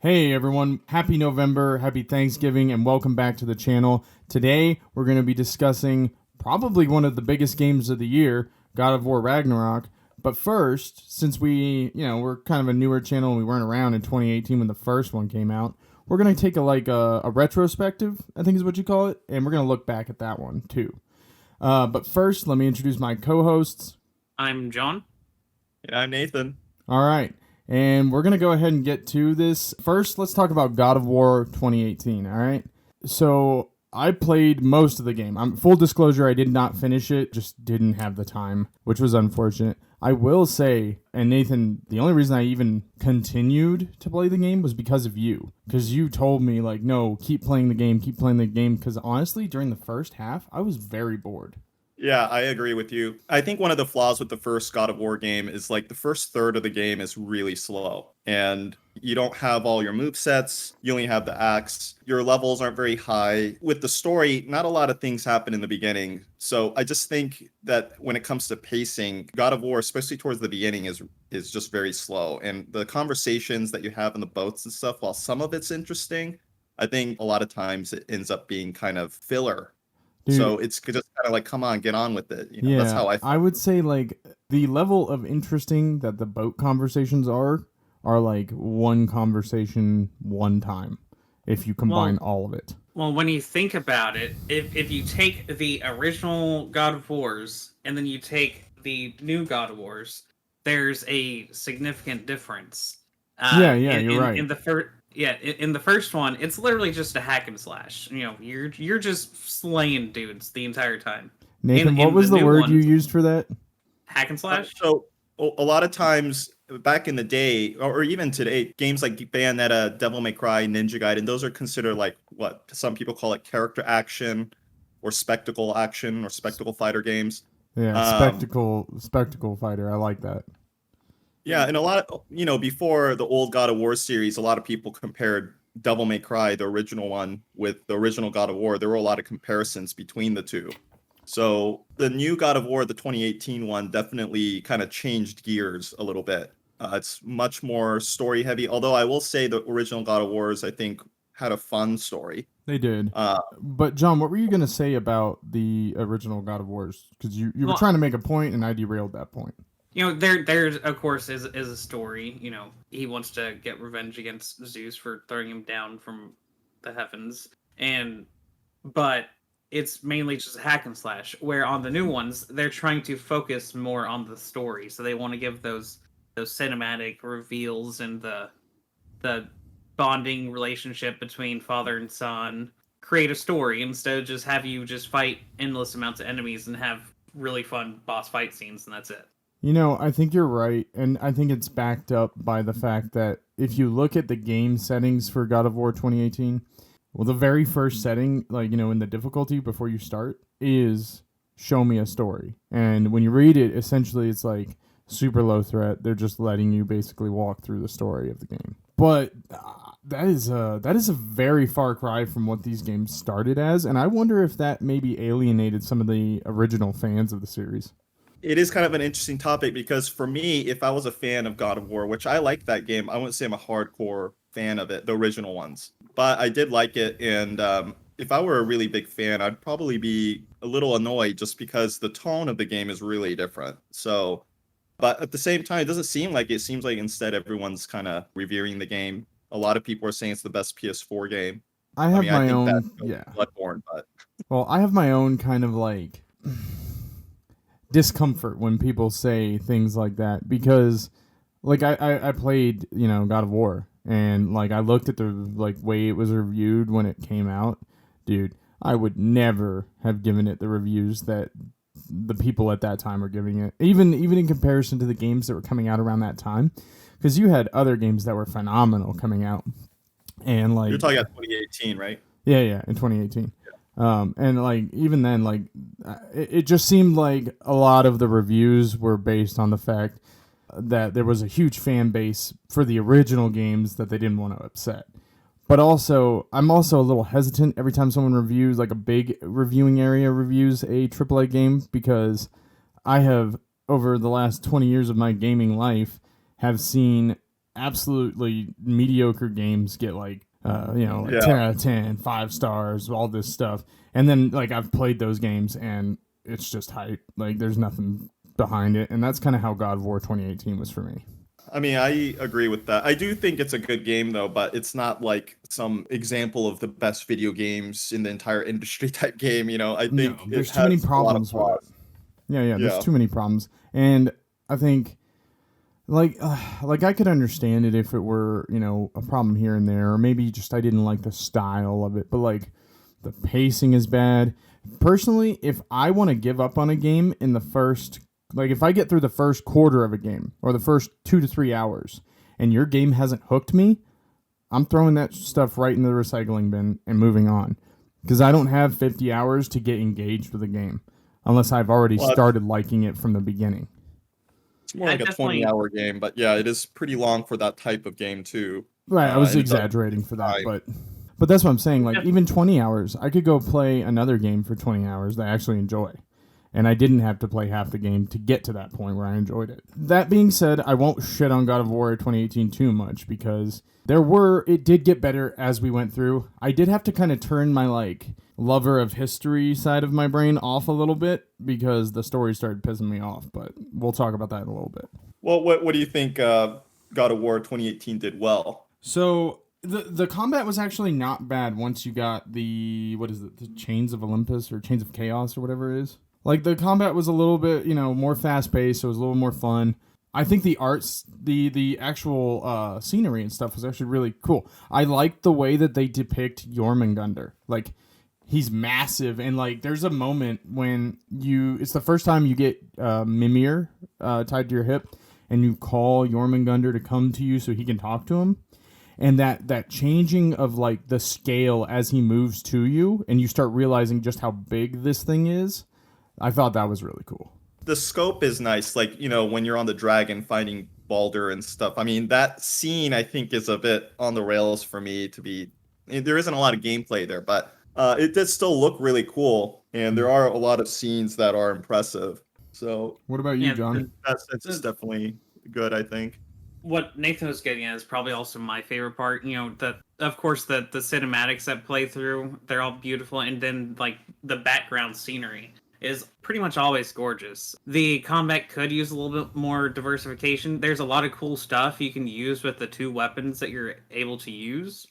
Hey everyone, happy November, happy Thanksgiving, and welcome back to the channel. Today we're going to be discussing probably one of the biggest games of the year, God of War Ragnarok. But first, since we're kind of a newer channel and we weren't around in 2018 when the first one came out, we're going to take a retrospective, I think is what you call it, and we're going to look back at that one too. But first, let me introduce my co-hosts. I'm John. And I'm Nathan. All right. And we're going to go ahead and get to this. First, let's talk about God of War 2018, all right? So, I played most of the game. Full disclosure, I did not finish it, just didn't have the time, which was unfortunate. I will say, and Nathan, the only reason I even continued to play the game was because of you. Because you told me, like, no, keep playing the game, because honestly, during the first half, I was very bored. Yeah, I agree with you. I think one of the flaws with the first God of War game is like the first third of the game is really slow. And you don't have all your move sets. You only have the axe. Your levels aren't very high. With the story, not a lot of things happen in the beginning. So I just think that when it comes to pacing, God of War, especially towards the beginning, is just very slow. And the conversations that you have in the boats and stuff, while some of it's interesting, I think a lot of times it ends up being kind of filler. Dude, so it's just kind of like, come on, get on with it. That's yeah, how I I felt. would say like the level of interesting that the boat conversations are like one conversation one time if you combine Well, all of it. well, when you think about it, if you take the original God of Wars and then you take the new God of Wars, there's a significant difference. Yeah, yeah, In you're right. in the first in the first one, it's literally just a hack and slash. You're just slaying dudes the entire time. Nathan, what In the was the new word you one, used for that? hack and slash. So a lot of times back in the day, or even today, games like Bayonetta, Devil May Cry, Ninja Gaiden, those are considered like what some people call it character action or spectacle fighter games. Yeah, Um, spectacle fighter. I like that. yeah, and a lot of, before the old God of War series, a lot of people compared Devil May Cry, the original one, with the original God of War. There were a lot of comparisons between the two. So the new God of War, the 2018 one, definitely kind of changed gears a little bit. It's much more story heavy. Although I will say the original God of Wars, I think, had a fun story. They did. Uh, But John, what were you gonna say about the original God of Wars? Because you were Well, trying to make a point, and I derailed that point. there of course is a story. He wants to get revenge against Zeus for throwing him down from the heavens, and but it's mainly just a hack and slash. Where on the new ones, they're trying to focus more on the story, so they want to give those cinematic reveals and the bonding relationship between father and son. Create a story instead of just have you just fight endless amounts of enemies and have really fun boss fight scenes, and that's it. I think you're right, and I think it's backed up by the fact that if you look at the game settings for God of War 2018, well, the very first setting, like, in the difficulty before you start, is show me a story. And when you read it, essentially it's like super low threat. They're just letting you basically walk through the story of the game. But that is a very far cry from what these games started as, and I wonder if that maybe alienated some of the original fans of the series. it is kind of an interesting topic because for me, if I was a fan of God of War, which I like that game, I wouldn't say I'm a hardcore fan of it, the original ones, but I did like it. And if I were a really big fan, I'd probably be a little annoyed just because the tone of the game is really different. So, but at the same time, it doesn't seem like it seems like instead everyone's kind of revering the game. A lot of people are saying it's the best PS4 game. I I have mean, I my think that own, yeah. Bloodborne, but Well, I have my own kind of like discomfort when people say things like that because like I played, God of War, and like I looked at the like way it was reviewed when it came out. Dude, I would never have given it the reviews that the people at that time were giving it. Even in comparison to the games that were coming out around that time, because you had other games that were phenomenal coming out. And you're like talking about 2018, right? yeah, in 2018. And like even then, like it just seemed like a lot of the reviews were based on the fact that there was a huge fan base for the original games that they didn't want to upset. But also, I'm also a little hesitant every time someone reviews, like a big reviewing area reviews a AAA game, because I have, over the last 20 years of my gaming life, have seen absolutely mediocre games get like, like 10 out of 10, 5 stars, all this stuff. And then like I've played those games and it's just hype. Like there's nothing behind it. And that's kind of how God of War 2018 was for me. I mean, I agree with that. I do think it's a good game though, but it's not like some example of the best video games in the entire industry type game. I think there's too many problems with it. Yeah, there's too many problems. And I think like I could understand it if it were, a problem here and there, or maybe just I didn't like the style of it, but like the pacing is bad. Personally, if I want to give up on a game in the first, like if I get through the first quarter of a game or the first 2 to 3 hours and your game hasn't hooked me, I'm throwing that stuff right in the recycling bin and moving on, because I don't have 50 hours to get engaged with a game unless I've already started liking it from the beginning. It's more like a 20-hour game, but yeah, it is pretty long for that type of game too. Right, I was exaggerating for that, but that's what I'm saying. Like even 20 hours, I could go play another game for 20 hours that I actually enjoy. And I didn't have to play half the game to get to that point where I enjoyed it. That being said, I won't shit on God of War 2018 too much, because it did get better as we went through. I did have to kind of turn my like lover of history side of my brain off a little bit because the story started pissing me off, but we'll talk about that in a little bit. Well, what do you think God of War 2018 did well? So the combat was actually not bad once you got the Chains of Olympus or Chains of Chaos or whatever it is. Like the combat was a little bit, more fast paced, so it was a little more fun. I think the arts, the actual scenery and stuff was actually really cool. I liked the way that they depict Jormungandr. Like he's massive, and like there's a moment when it's the first time you get Mimir tied to your hip, and you call Jormungandr to come to you so he can talk to him. And that changing of like the scale as he moves to you, and you start realizing just how big this thing is. I thought that was really cool. The scope is nice, like, when you're on the dragon fighting Baldur and stuff. I mean, that scene, I think, is a bit on the rails for me there isn't a lot of gameplay there, but it does still look really cool, and there are a lot of scenes that are impressive. So, what about you, John? That's definitely good, I think. What Nathan was getting at is probably also my favorite part. Of course, the cinematics that play through, they're all beautiful, and then like the background scenery is pretty much always gorgeous. The combat could use a little bit more diversification. There's a lot of cool stuff you can use with the 2 weapons that you're able to use,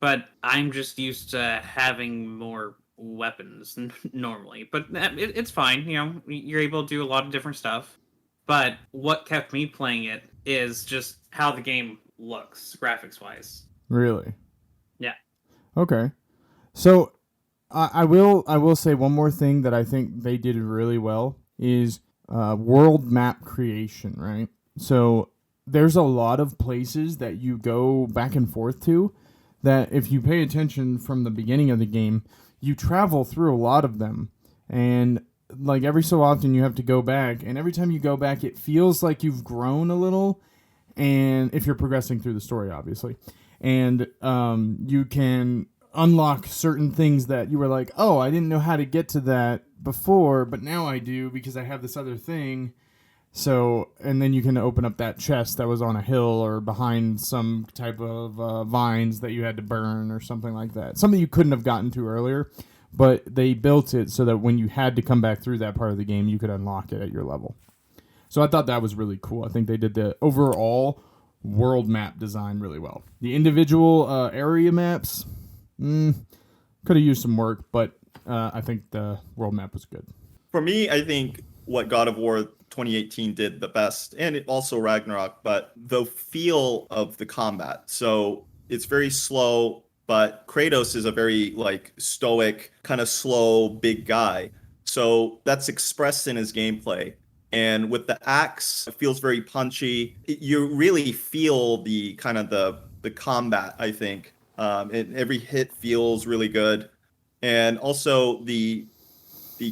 but I'm just used to having more weapons normally. But it's fine, you're able to do a lot of different stuff. But what kept me playing it is just how the game looks, graphics-wise. Really? Yeah. Okay. So I will say one more thing that I think they did really well is world map creation, right? So there's a lot of places that you go back and forth to that if you pay attention from the beginning of the game, you travel through a lot of them. And like every so often you have to go back, and every time you go back it feels like you've grown a little, and if you're progressing through the story obviously. And you can unlock certain things that you were like, oh, I didn't know how to get to that before, but now I do because I have this other thing. So, and then you can open up that chest that was on a hill or behind some type of vines that you had to burn or something like that. Something you couldn't have gotten to earlier, but they built it so that when you had to come back through that part of the game, you could unlock it at your level. So I thought that was really cool. I think they did the overall world map design really well. The individual area maps, could have used some work, but I think the world map was good. For me, I think what God of War 2018 did the best, and it also Ragnarok, but the feel of the combat. So it's very slow, but Kratos is a very like stoic, kind of slow, big guy. So that's expressed in his gameplay. And with the axe, it feels very punchy. You really feel the kind of the combat, I think. And every hit feels really good. And also the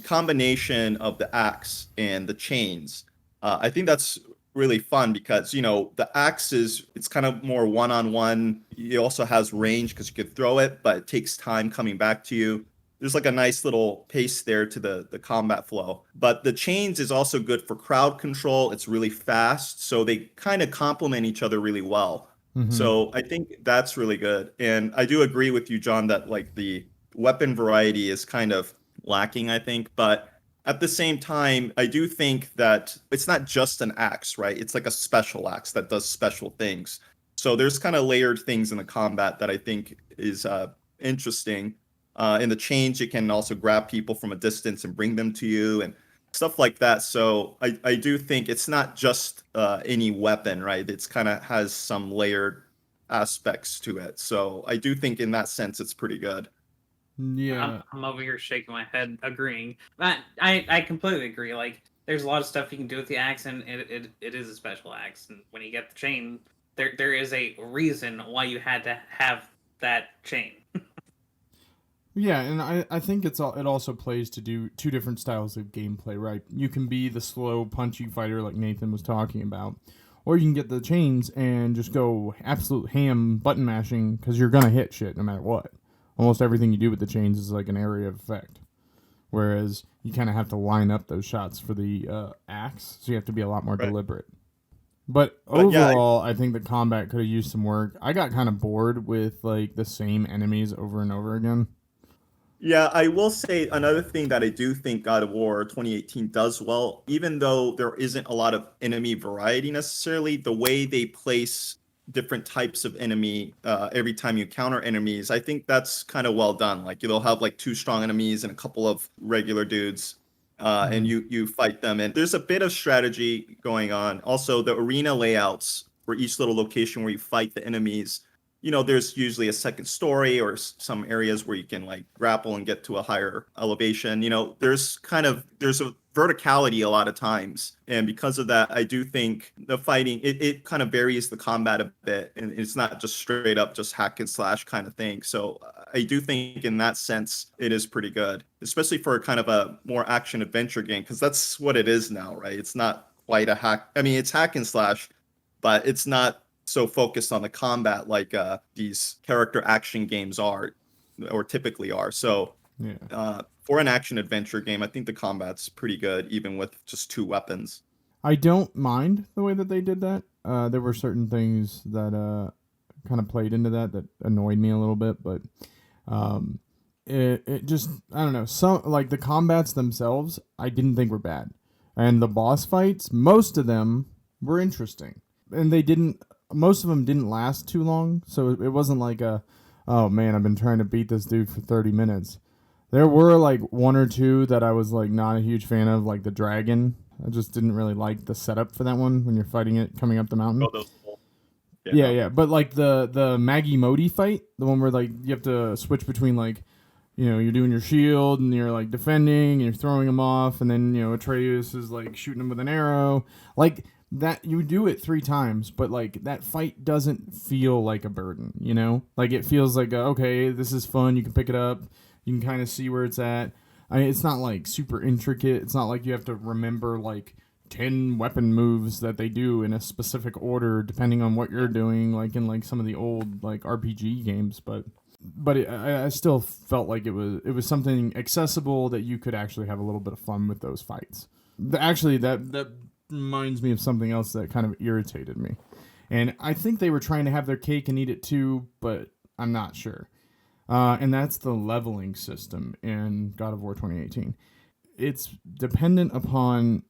combination of the axe and the chains. I think that's really fun because, the axe it's kind of more one-on-one. It also has range because you could throw it, but it takes time coming back to you. There's like a nice little pace there to the combat flow. But the chains is also good for crowd control. It's really fast. So they kind of complement each other really well. Mm-hmm. So I think that's really good. And I do agree with you, John, that like the weapon variety is kind of lacking, I think. But at the same time, I do think that it's not just an axe, right? It's like a special axe that does special things. So there's kind of layered things in the combat that I think is interesting. In the change, it can also grab people from a distance and bring them to you and stuff like that. So I do think it's not just any weapon, right? It's kind of has some layered aspects to it. So I do think in that sense it's pretty good. Yeah. I'm over here shaking my head, agreeing. I completely agree. Like, there's a lot of stuff you can do with the axe, and it is a special axe. And when you get the chain, there is a reason why you had to have that chain. Yeah, and I think it also plays to do two different styles of gameplay, right? You can be the slow, punchy fighter like Nathan was talking about, or you can get the chains and just go absolute ham button mashing because you're gonna hit shit no matter what. Almost everything you do with the chains is like an area of effect, whereas you kind of have to line up those shots for the axe, so you have to be a lot more Right. deliberate. But But yeah, overall, I think the combat could have used some work. I got kind of bored with like the same enemies over and over again. yeah, I will say another thing that I do think God of War 2018 does well, even though there isn't a lot of enemy variety necessarily, the way they place different types of enemy every time you counter enemies, I think that's kind of well done. Like you'll have like two strong enemies and a couple of regular dudes, and Mm-hmm. you fight them. And there's a bit of strategy going on. Also, the arena layouts for each little location where you fight the enemies, there's usually a second story or some areas where you can like grapple and get to a higher elevation. There's a verticality a lot of times. And because of that, I do think the fighting, it kind of varies the combat a bit. And it's not just straight up just hack and slash kind of thing. So I do think in that sense, it is pretty good, especially for kind of a more action adventure game, because that's what it is now, right? It's not quite a hack. I mean, it's hack and slash, but it's not so focused on the combat like these character action games are or typically are. So Yeah. for an action adventure game, I think the combat's pretty good, even with just two weapons. I don't mind the way that they did that. There were certain things that kind of played into that annoyed me a little bit, but um, it just I don't know. Some like the combats themselves, I didn't think were bad, and the boss fights, most of them were interesting, and they didn't. Most of them didn't last too long, so it wasn't like a, oh man, I've been trying to beat this dude for 30 minutes. There were like one or two that I was like not a huge fan of, like the dragon. I just didn't really like the setup for that one when you're fighting it coming up the mountain. Oh, those little, Yeah, yeah. yeah, but like the Maggie Modi fight, the one where like you have to switch between like, you're doing your shield and you're like defending and you're throwing them off, and then Atreus is like shooting him with an arrow, like that. You do it 3 times, but like that fight doesn't feel like a burden, like it feels like okay, this is fun. You can pick it up, you can kind of see where it's at. I mean, it's not like super intricate. It's not like you have to remember like 10 weapon moves that they do in a specific order depending on what you're doing, like in like some of the old like RPG games. But I still felt like it was something accessible that you could actually have a little bit of fun with those fights. Actually, that reminds me of something else that kind of irritated me, and I think they were trying to have their cake and eat it too, but I'm not sure. And that's the leveling system in God of War 2018. It's dependent upon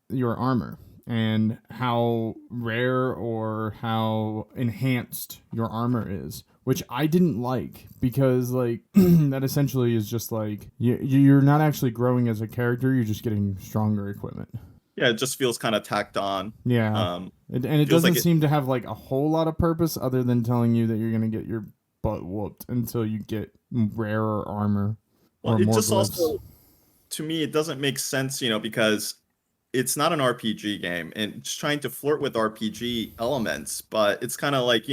your armor and how rare or how enhanced your armor is, which I didn't like because like that essentially is just like you're not actually growing as a character, you're just getting stronger equipment. Yeah, it just feels kind of tacked on. Yeah. Um, And it feels doesn't like it. seem to have like a whole lot of purpose other than telling you that you're going to get your butt whooped until you get rarer armor Well, or it more just glyphs. also to me it doesn't make sense, because it's not an RPG game and it's trying to flirt with RPG elements, but it's kind of like,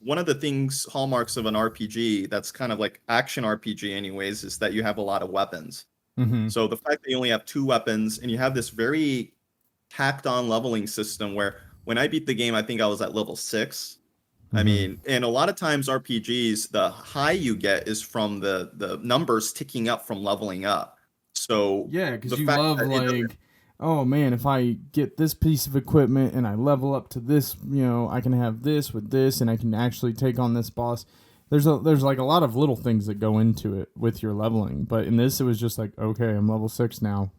one of the things hallmarks of an RPG that's kind of like action RPG anyways is that you have a lot of weapons. Mm-hmm. So the fact that you only have two weapons and you have this very tacked on leveling system where when I beat the game, I think I was at level 6. I Mm-hmm. mean, and a lot of times RPGs, the high you get is from the numbers ticking up from leveling up. So Yeah, the because you fact love that it doesn't, like oh man, if I get this piece of equipment and I level up to this, I can have this with this, and I can actually take on this boss. There's like a lot of little things that go into it with your leveling, but in this it was just like, okay, I'm level 6 now.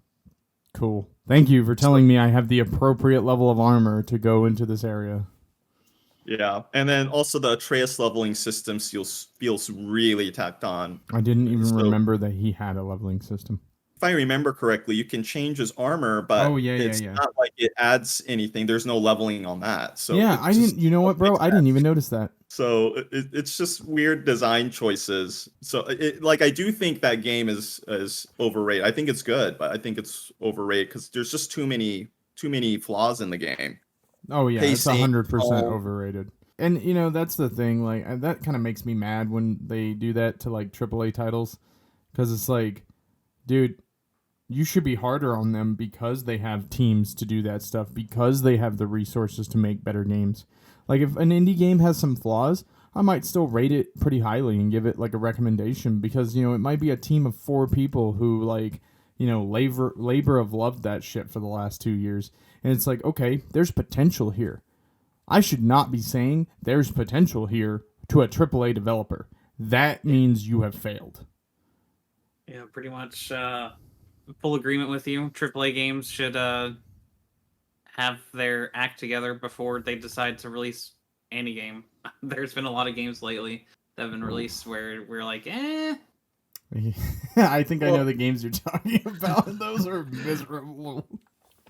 Cool. Thank you for telling me I have the appropriate level of armor to go into this area. Yeah, and then also the Atreus leveling system feels really tacked on. I didn't even So remember that he had a leveling system. if I remember correctly, you can change his armor, Oh but yeah, it's yeah. not like it adds anything. There's no leveling on that. So Yeah, it I just didn't. You know what, bro? makes I didn't sense. even notice that. So it's just weird design choices. So like I do think that game is overrated. I think it's good, but I think it's overrated because there's just too many flaws in the game. Oh yeah, it's Pacing, 100% tone. overrated. And that's the thing. Like that kind of makes me mad when they do that to like AAA titles, because it's like, dude, you should be harder on them because they have teams to do that stuff, because they have the resources to make better games. Like if an indie game has some flaws, I might still rate it pretty highly and give it like a recommendation, because it might be a team of 4 people who like labor of love that shit for the last 2 years, and it's like, okay, there's potential here. I should not be saying there's potential here to a AAA developer. That means you have failed. Yeah, pretty much full agreement with you. AAA games should have their act together before they decide to release any game. There's been a lot of games lately that have been released where we're like, I think I know Well, the games you're talking about. Those are miserable.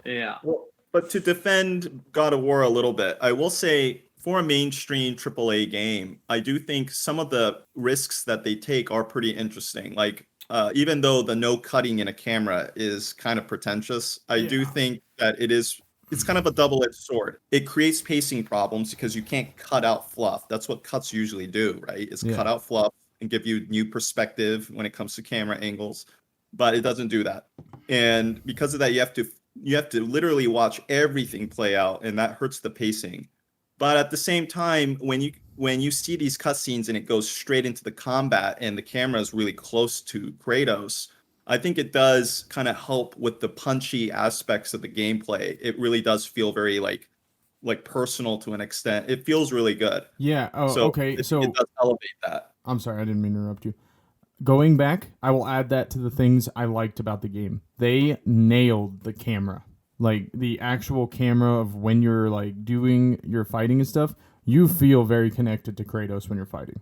yeah. well, but to defend God of War a little bit, I will say for a mainstream AAA game, I do think some of the risks that they take are pretty interesting. Like, even though the no cutting in a camera is kind of pretentious, I do Yeah. think that it's kind of a double-edged sword. It creates pacing problems because you can't cut out fluff. That's what cuts usually do, right? Is cut Yeah. out fluff and give you new perspective when it comes to camera angles, but it doesn't do that. And because of that, you have to literally watch everything play out, and that hurts the pacing. But at the same time, when you see these cutscenes and it goes straight into the combat and the camera is really close to Kratos, I think it does kind of help with the punchy aspects of the gameplay. It really does feel very like personal to an extent. It feels really good. Yeah. Oh, So okay. I think it So does elevate that. I'm sorry, I didn't mean to interrupt you. Going back, I will add that to the things I liked about the game. They nailed the camera. Like the actual camera of when you're like doing your fighting and stuff, you feel very connected to Kratos when you're fighting.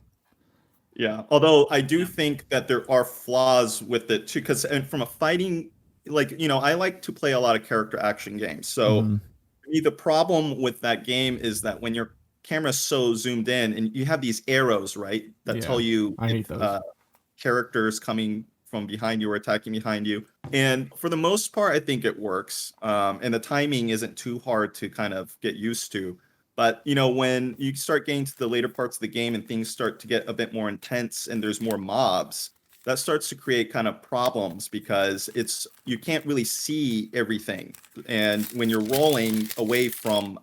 Yeah, although I do Yeah. think that there are flaws with it too, because and from a fighting, I like to play a lot of character action games. So Mm-hmm. for me, the problem with that game is that when your camera's so zoomed in and you have these arrows, right, that tell Yeah. you I if hate those. characters coming from behind you or attacking behind you. And for the most part, I think it works. And the timing isn't too hard to kind of get used to. But when you start getting to the later parts of the game and things start to get a bit more intense and there's more mobs, that starts to create kind of problems because you can't really see everything. And when you're rolling away from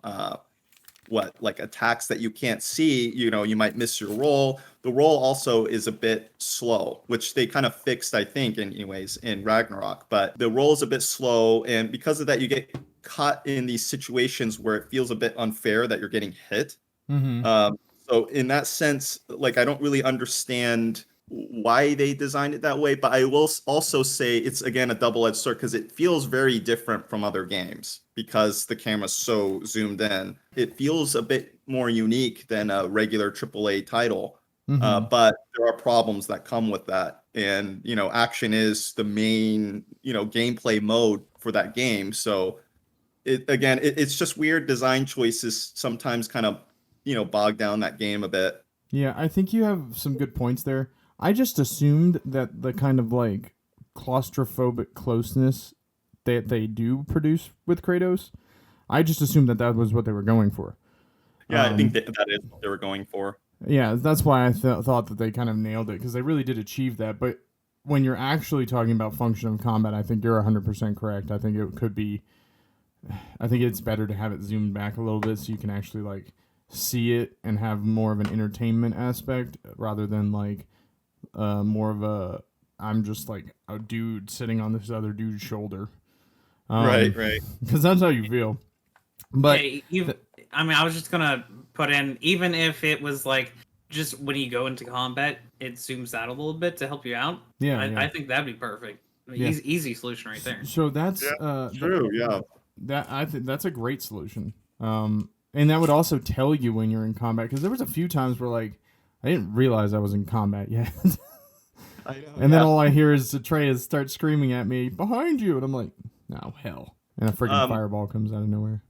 like attacks that you can't see, you might miss your roll. The roll also is a bit slow, which they kind of fixed, I think, anyways, in Ragnarok. But the roll is a bit slow, and because of that, you get caught in these situations where it feels a bit unfair that you're getting hit. Mm-hmm. So in that sense, like I don't really understand why they designed it that way, but I will also say it's again a double-edged sword because it feels very different from other games because the camera's so zoomed in. It feels a bit more unique than a regular AAA title. Mm-hmm. But there are problems that come with that. And, action is the main, gameplay mode for that game. So it's just weird design choices sometimes kind of bog down that game a bit. Yeah, I think you have some good points there. I just assumed that the kind of like claustrophobic closeness that they do produce with Kratos, I just assumed that that was what they were going for. Yeah, I think Um, that is what they were going for. yeah, that's why I thought that they kind of nailed it, because they really did achieve that. But when you're actually talking about function of combat, I think you're 100% correct. I think it could be. I think it's better to have it zoomed back a little bit so you can actually like see it and have more of an entertainment aspect rather than like more of a I'm just like a dude sitting on this other dude's shoulder. Right, right. Because that's how you feel. But Hey, I mean, I was just gonna put in, even if it was like just when you go into combat, it zooms out a little bit to help you out. yeah, I think that'd be perfect. Yeah. Easy solution right there. So that's True, yeah. that I think that's a great solution. And that would also tell you when you're in combat, because there was a few times where like I didn't realize I was in combat yet. I know, And then all I hear is Atreus start screaming at me, behind you, and I'm like, no, hell. And a freaking fireball comes out of nowhere.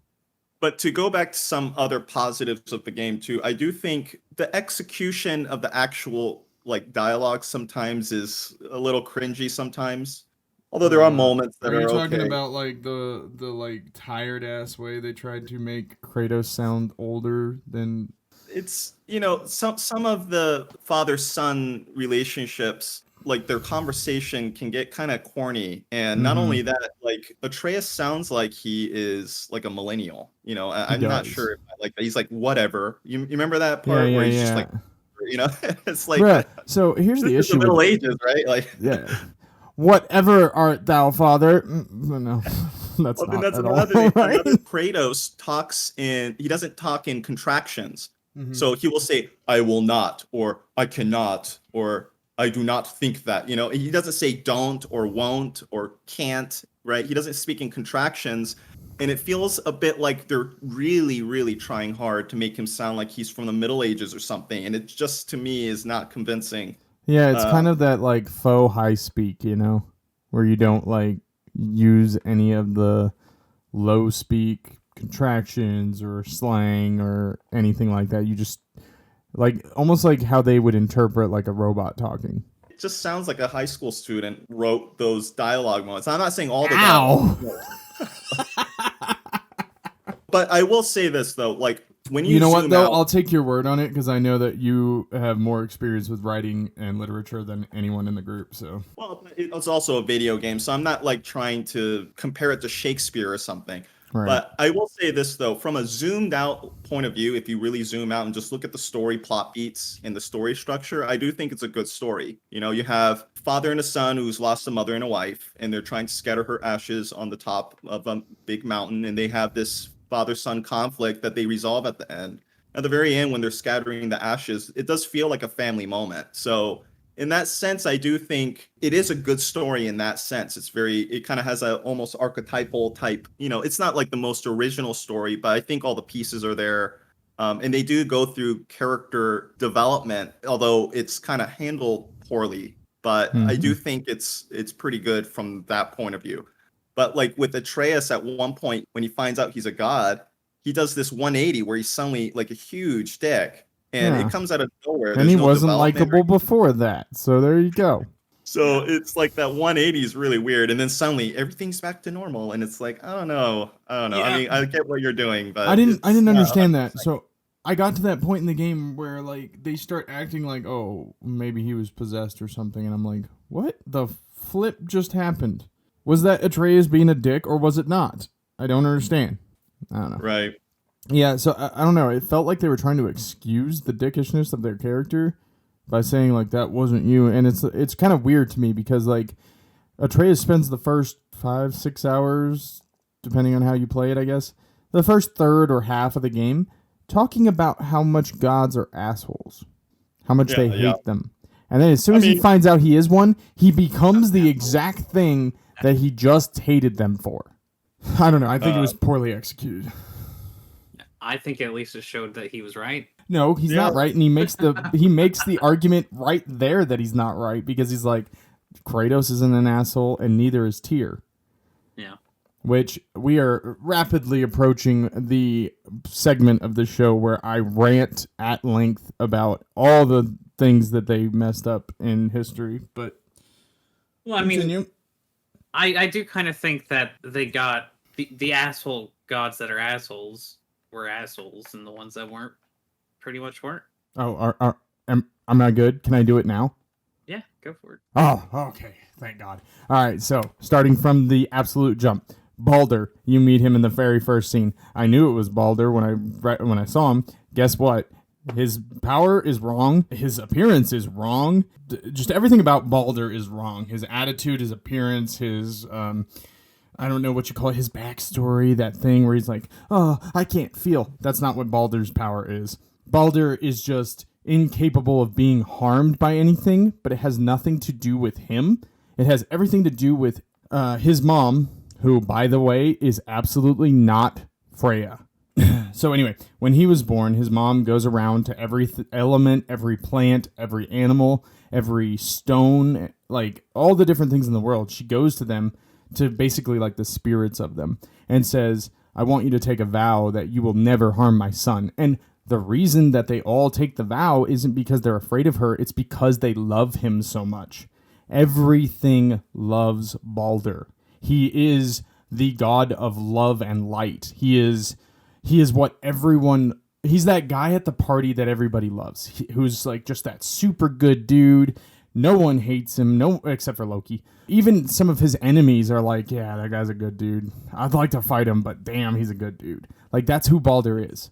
But to go back to some other positives of the game too, I do think the execution of the actual like dialogue sometimes is a little cringy sometimes. Although there are moments that are okay. like the like tired ass way they tried to make Kratos sound older than? It's some of the father-son relationships, like their conversation can get kind of corny, and not only that, like Atreus sounds like he is like a millennial. I'm not does. sure if I like that. He's like whatever. You remember that part where he's just like, it's like Bruh, so here's the this is issue. the Middle Ages, right? Like Yeah. Whatever art thou, father? No, that's well, then not that's at another all, thing. right? Another Kratos talks he doesn't talk in contractions. So he will say, I will not, or I cannot, or I do not think that. He doesn't say don't or won't or can't, right? He doesn't speak in contractions. And it feels a bit like they're really, really trying hard to make him sound like he's from the Middle Ages or something. And it just, to me, is not convincing. Yeah, it's kind of that like faux high speak, where you don't like use any of the low speak contractions or slang or anything like that. You just like almost like how they would interpret like a robot talking. It just sounds like a high school student wrote those dialogue moments. I'm not saying all the Ow! dialogue. But I will say this though, like when you know what zoom though, out, I'll take your word on it because I know that you have more experience with writing and literature than anyone in the group. So well, it's also a video game, so I'm not like trying to compare it to Shakespeare or something. right. But I will say this though, from a zoomed out point of view, if you really zoom out and just look at the story plot beats and the story structure, I do think it's a good story. You have father and a son who's lost a mother and a wife, and they're trying to scatter her ashes on the top of a big mountain, and they have this father-son conflict that they resolve at the end. At the very end, when they're scattering the ashes, it does feel like a family moment. So in that sense, I do think it is a good story in that sense. It kind of has a almost archetypal type, it's not like the most original story, but I think all the pieces are there. And they do go through character development, although it's kind of handled poorly. But I do think it's pretty good from that point of view. But like with Atreus, at one point when he finds out he's a god, he does this 180 where he's suddenly like a huge dick, and it comes out of nowhere. And he wasn't likable before that, so there you go. So it's like that 180 is really weird, and then suddenly everything's back to normal, and it's like I don't know. Yeah. I mean, I get what you're doing, but I didn't understand that. So I got to that point in the game where like they start acting like, oh, maybe he was possessed or something, and I'm like, what the flip just happened? Was that Atreus being a dick, or was it not? I don't understand. I don't know. Right. Yeah, so I don't know. It felt like they were trying to excuse the dickishness of their character by saying like that wasn't you, and it's kind of weird to me because like Atreus spends the first 5-6 hours, depending on how you play it, I guess, the first third or half of the game talking about how much gods are assholes, how much they hate them, and then as soon as he finds out he is one, he becomes the exact thing that he just hated them for. I don't know. I think it was poorly executed. I think at least it showed that he was right. No, he's not right, and he makes the argument right there that he's not right because he's like, Kratos isn't an asshole, and neither is Tyr. Yeah. Which we are rapidly approaching the segment of the show where I rant at length about all the things that they messed up in history. But well, I mean, I do kind of think that they got the asshole gods that are assholes were assholes, and the ones that weren't pretty much weren't. Oh, am I good? Can I do it now? Yeah, go for it. Oh, okay. Thank God. All right, so starting from the absolute jump. Baldur, you meet him in the very first scene. I knew it was Baldur when I saw him. Guess what? His power is wrong. His appearance is wrong. Just everything about Baldur is wrong. His attitude, his appearance, his I don't know what you call it, his backstory, that thing where he's like, oh, I can't feel. That's not what Baldur's power is. Baldur is just incapable of being harmed by anything, but it has nothing to do with him. It has everything to do with his mom, who, by the way, is absolutely not Freya. So anyway, when he was born, his mom goes around to every element, every plant, every animal, every stone, like all the different things in the world. She goes to them, to basically like the spirits of them, and says, I want you to take a vow that you will never harm my son. And the reason that they all take the vow isn't because they're afraid of her, it's because they love him so much. Everything loves Baldur. He is the god of love and light. He is what everyone, he's that guy at the party that everybody loves, who's like just that super good dude. No one hates him, no, except for Loki. Even some of his enemies are like, yeah, that guy's a good dude. I'd like to fight him, but damn, he's a good dude. Like, that's who Baldur is.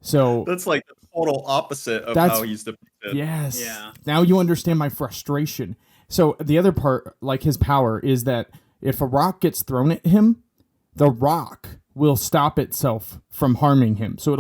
So That's like the total opposite of how he's depicted. Yes. Yeah. Now you understand my frustration. So the other part, like his power, is that if a rock gets thrown at him, the rock will stop itself from harming him. So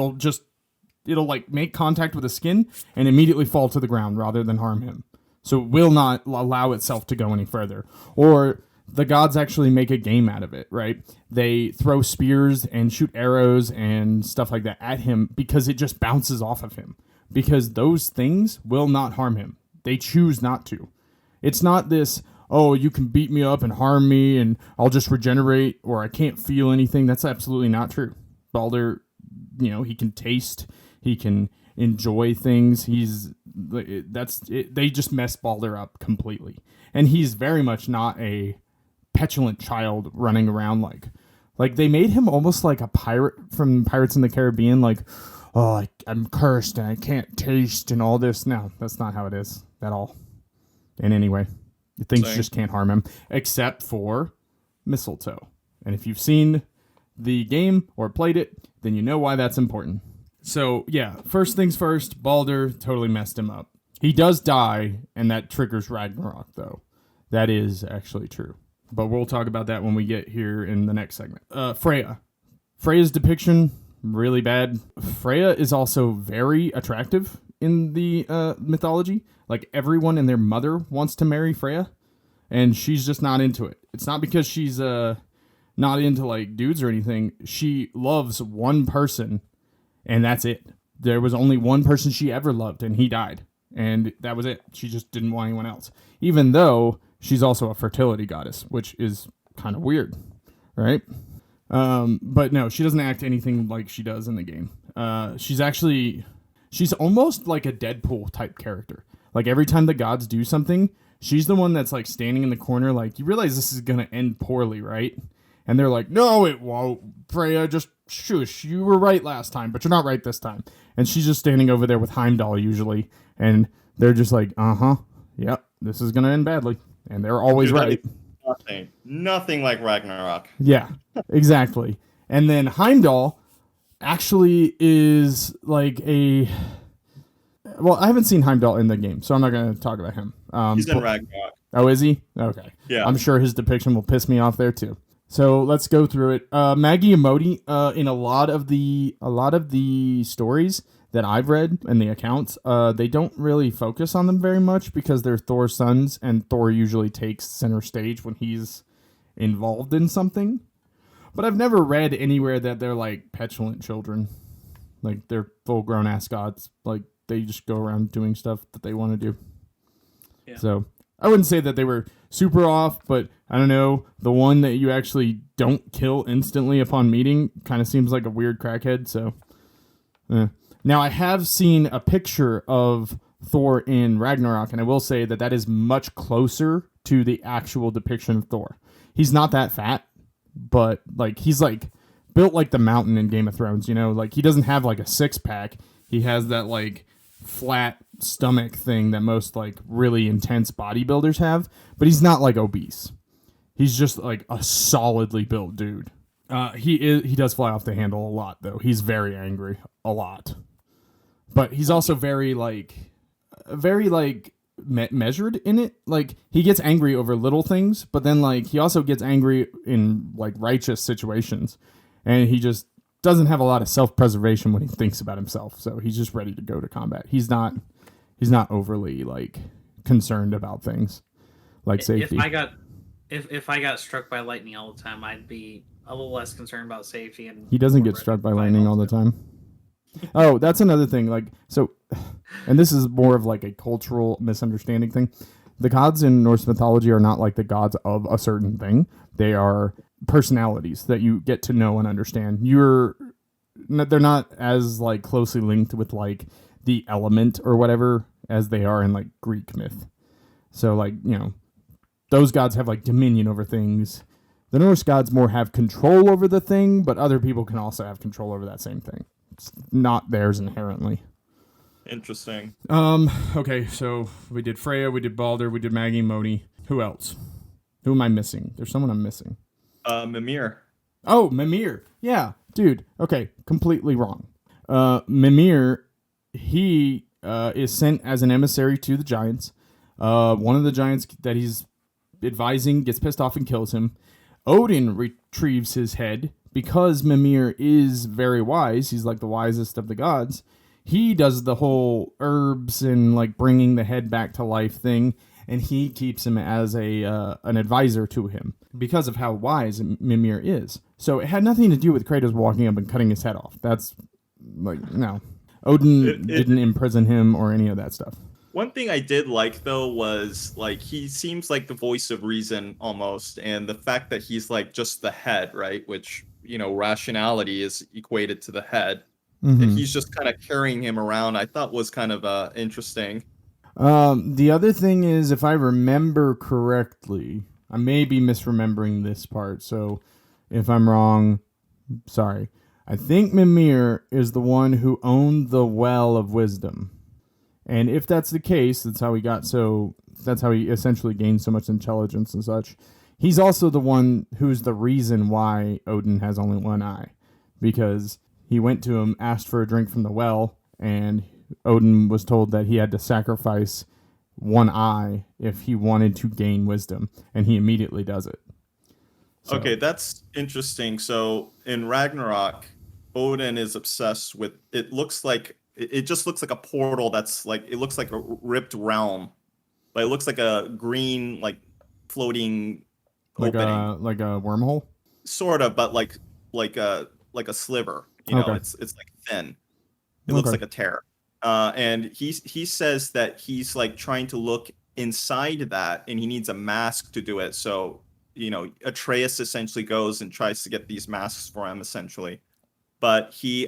it'll like make contact with the skin and immediately fall to the ground rather than harm him. So it will not allow itself to go any further. Or the gods actually make a game out of it, right? They throw spears and shoot arrows and stuff like that at him because it just bounces off of him. Because those things will not harm him. They choose not to. It's not this, oh, you can beat me up and harm me and I'll just regenerate, or I can't feel anything. That's absolutely not true. Baldur, he can taste, he can enjoy things. They just mess Baldur up completely. And he's very much not a petulant child running around like they made him almost like a pirate from Pirates in the Caribbean, like, oh, I'm cursed and I can't taste and all this. No, that's not how it is at all. In any way. Things just can't harm him, except for mistletoe. And if you've seen the game or played it, then you know why that's important. So, yeah, first things first, Baldur totally messed him up. He does die, and that triggers Ragnarok, though. That is actually true. But we'll talk about that when we get here in the next segment. Freya. Freya's depiction, really bad. Freya is also very attractive in the mythology. Like, everyone and their mother wants to marry Freya, and she's just not into it. It's not because she's not into, like, dudes or anything. She loves one person, and that's it. There was only one person she ever loved, and he died. And that was it. She just didn't want anyone else. Even though she's also a fertility goddess, which is kind of weird, right? But no, she doesn't act anything like she does in the game. She's almost like a Deadpool type character. Like, every time the gods do something, she's the one that's like standing in the corner like, you realize this is going to end poorly, right? And they're like, no, it won't. Freya, just shush. You were right last time, but you're not right this time. And she's just standing over there with Heimdall usually. And they're just like, yep, this is going to end badly. And they're always right. Nothing like Ragnarok. Yeah, exactly. And then Heimdall actually is like well, I haven't seen Heimdall in the game, so I'm not going to talk about him. He's in Ragnarok. Oh, is he? Okay. Yeah. I'm sure his depiction will piss me off there too. So let's go through it. Maggie and Modi, in a lot of the stories that I've read and the accounts, they don't really focus on them very much because they're Thor's sons, and Thor usually takes center stage when he's involved in something. But I've never read anywhere that they're like petulant children, like they're full-grown ass gods. Like, they just go around doing stuff that they want to do. Yeah. So I wouldn't say that they were super off, but I don't know. The one that you actually don't kill instantly upon meeting kind of seems like a weird crackhead. So, Now, I have seen a picture of Thor in Ragnarok, and I will say that is much closer to the actual depiction of Thor. He's not that fat, but like he's like built like the mountain in Game of Thrones, like he doesn't have like a six-pack. He has that like flat stomach thing that most like really intense bodybuilders have, but he's not like obese. He's just like a solidly built dude. He does fly off the handle a lot though. He's very angry a lot. But he's also very measured in it. Like, he gets angry over little things, but then like he also gets angry in like righteous situations, and he just doesn't have a lot of self-preservation when he thinks about himself. So he's just ready to go to combat. He's not overly like concerned about things like safety. If I got struck by lightning all the time, I'd be a little less concerned about safety. And He doesn't get struck by lightning all the time. Oh, that's another thing. Like, so, and this is more of like a cultural misunderstanding thing. The gods in Norse mythology are not like the gods of a certain thing. They are personalities that you get to know and understand. They're not as like closely linked with like the element or whatever as they are in like Greek myth. So like, those gods have like dominion over things. The Norse gods more have control over the thing, but other people can also have control over that same thing. It's not theirs inherently. Interesting. Okay, so we did Freya, we did Balder, we did Maggie, Moni. Who else? Who am I missing? There's someone I'm missing. Mimir. Oh, Mimir. Yeah, dude. Okay, completely wrong. Mimir, he is sent as an emissary to the giants. One of the giants that he's advising gets pissed off and kills him. Odin retrieves his head because Mimir is very wise. He's like the wisest of the gods. He does the whole herbs and like bringing the head back to life thing, and he keeps him as an advisor to him because of how wise Mimir is. So it had nothing to do with Kratos walking up and cutting his head off. That's like, no. Odin didn't imprison him or any of that stuff. One thing I did like, though, was like he seems like the voice of reason almost, and the fact that he's like just the head, right? Which, rationality is equated to the head. Mm-hmm. And he's just kind of carrying him around, I thought was kind of interesting. The other thing is, if I remember correctly, I may be misremembering this part, so if I'm wrong, sorry. I think Mimir is the one who owned the Well of Wisdom. And if that's the case, that's how he essentially gained so much intelligence and such. He's also the one who's the reason why Odin has only one eye. Because he went to him, asked for a drink from the well, and Odin was told that he had to sacrifice one eye if he wanted to gain wisdom. And he immediately does it. So. Okay, that's interesting. So in Ragnarok, Odin is obsessed with, it just looks like a portal that's like, it looks like a ripped realm. But it looks like a green, like floating opening. Like a wormhole? Sort of, but like a sliver. Okay. It's like thin. It looks like a tear. And he says that he's like trying to look inside that, and he needs a mask to do it. So, Atreus essentially goes and tries to get these masks for him, essentially. But he